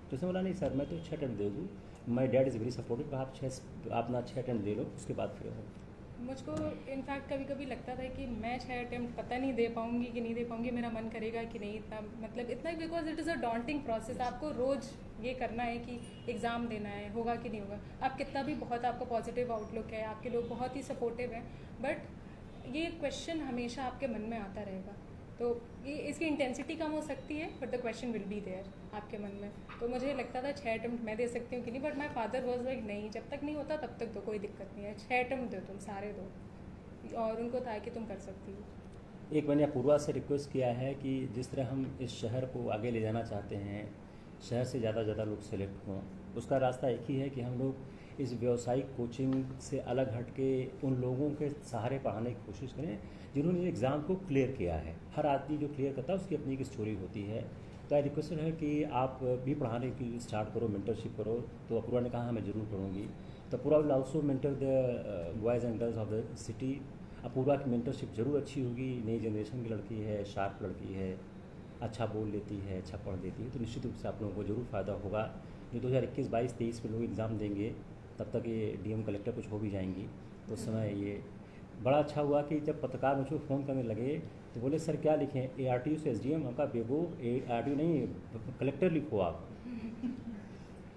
[SPEAKER 1] तो उसने बोला नहीं सर मैं तो 6 अटेम्प्ट दे दूँ, my dad is very supportive, आप अपना 6 अटेम्प्ट दे लो, उसके बाद फिर हो।
[SPEAKER 3] मुझको इनफैक्ट कभी कभी लगता था कि मैं 6 अटेम्प्ट पता नहीं दे पाऊँगी कि नहीं दे पाऊँगी, मेरा मन करेगा कि नहीं, इतना मतलब इतना, because it is a daunting process. आपको रोज़ ये करना है कि एग्ज़ाम देना है, होगा कि नहीं होगा। आप कितना भी बहुत आपको पॉजिटिव आउटलुक है, आपके लोग बहुत ही सपोर्टिव हैं, बट ये क्वेश्चन हमेशा आपके मन में आता रहेगा। तो ये इसकी इंटेंसिटी कम हो सकती है, but the question will be there आपके मन में। तो मुझे लगता था 6 अटेम्प्ट मैं दे सकती हूँ कि नहीं, but my father was like नहीं, जब तक नहीं होता तब तक तो कोई दिक्कत नहीं है, 6 अटेम्प्ट दो, तुम सारे दो। और उनको था कि तुम कर सकती हो।
[SPEAKER 1] एक मैंने अपूर्वा से रिक्वेस्ट किया है कि जिस तरह हम इस शहर को आगे ले जाना चाहते हैं, शहर से ज़्यादा लोग सेलेक्ट हों, उसका रास्ता एक ही है कि हम लोग इस व्यावसायिक कोचिंग से अलग हट के उन लोगों के सहारे पढ़ाने की कोशिश करें जिन्होंने एग्ज़ाम को क्लियर किया है। हर आदमी जो क्लियर करता है उसकी अपनी एक स्टोरी होती है। तो आई रिक्वेस्ट है कि आप भी पढ़ाने की स्टार्ट करो, मेंटरशिप करो। तो अपूर्वा ने कहा मैं ज़रूर करूँगी। तो Apurva will also mentor the boys and girls of the city. Apurva की मेंटरशिप ज़रूर अच्छी होगी। नई जनरेशन की लड़की है, शार्प लड़की है, अच्छा बोल लेती है, अच्छा पढ़ लेती है, तो निश्चित रूप से आप लोगों को ज़रूर फ़ायदा होगा। जो 2021, 22, 23 में लोग एग्ज़ाम देंगे तब तक ये डीएम कलेक्टर कुछ हो भी जाएंगी। तो उस समय ये बड़ा अच्छा हुआ कि जब पत्रकार मुझको फ़ोन करने लगे तो बोले सर क्या लिखें, ARTU से SDM। हमका बेबो ARTU नहीं, कलेक्टर लिखो आप।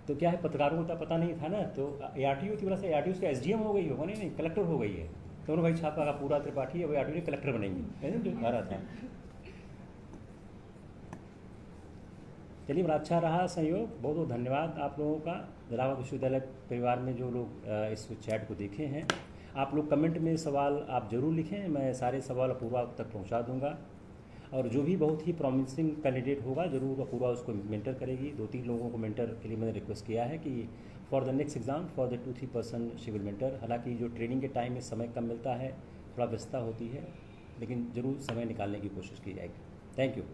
[SPEAKER 1] तो क्या है, पत्रकारों को तो पता नहीं था ना, तो ARTU की वजह से ARTU से SDM हो गई होगा, नहीं कलेक्टर हो गई है। तो उन्होंने भाई छापा का पूरा त्रिपाठी है, वो ARTU ने कलेक्टर बनेंगी, है ना, जो कह रहा था। चलिए, बड़ा अच्छा रहा सहयोग। बहुत बहुत धन्यवाद आप लोगों का। इलाहाबाद विश्वविद्यालय परिवार में जो लोग इस चैट को देखे हैं, आप लोग कमेंट में सवाल आप ज़रूर लिखें, मैं सारे सवाल अपूर्वा तक पहुंचा दूंगा। और जो भी बहुत ही प्रॉमिसिंग कैंडिडेट होगा ज़रूर अपूर्वा उसको मेंटर करेगी। 2-3 लोगों को मेंटर के लिए मैंने रिक्वेस्ट किया है कि for the next exam for the 2-3 person she will mentor. हालांकि जो ट्रेनिंग के टाइम में समय कम मिलता है, थोड़ा व्यस्तता होती है, लेकिन ज़रूर समय निकालने की कोशिश की जाएगी। Thank you.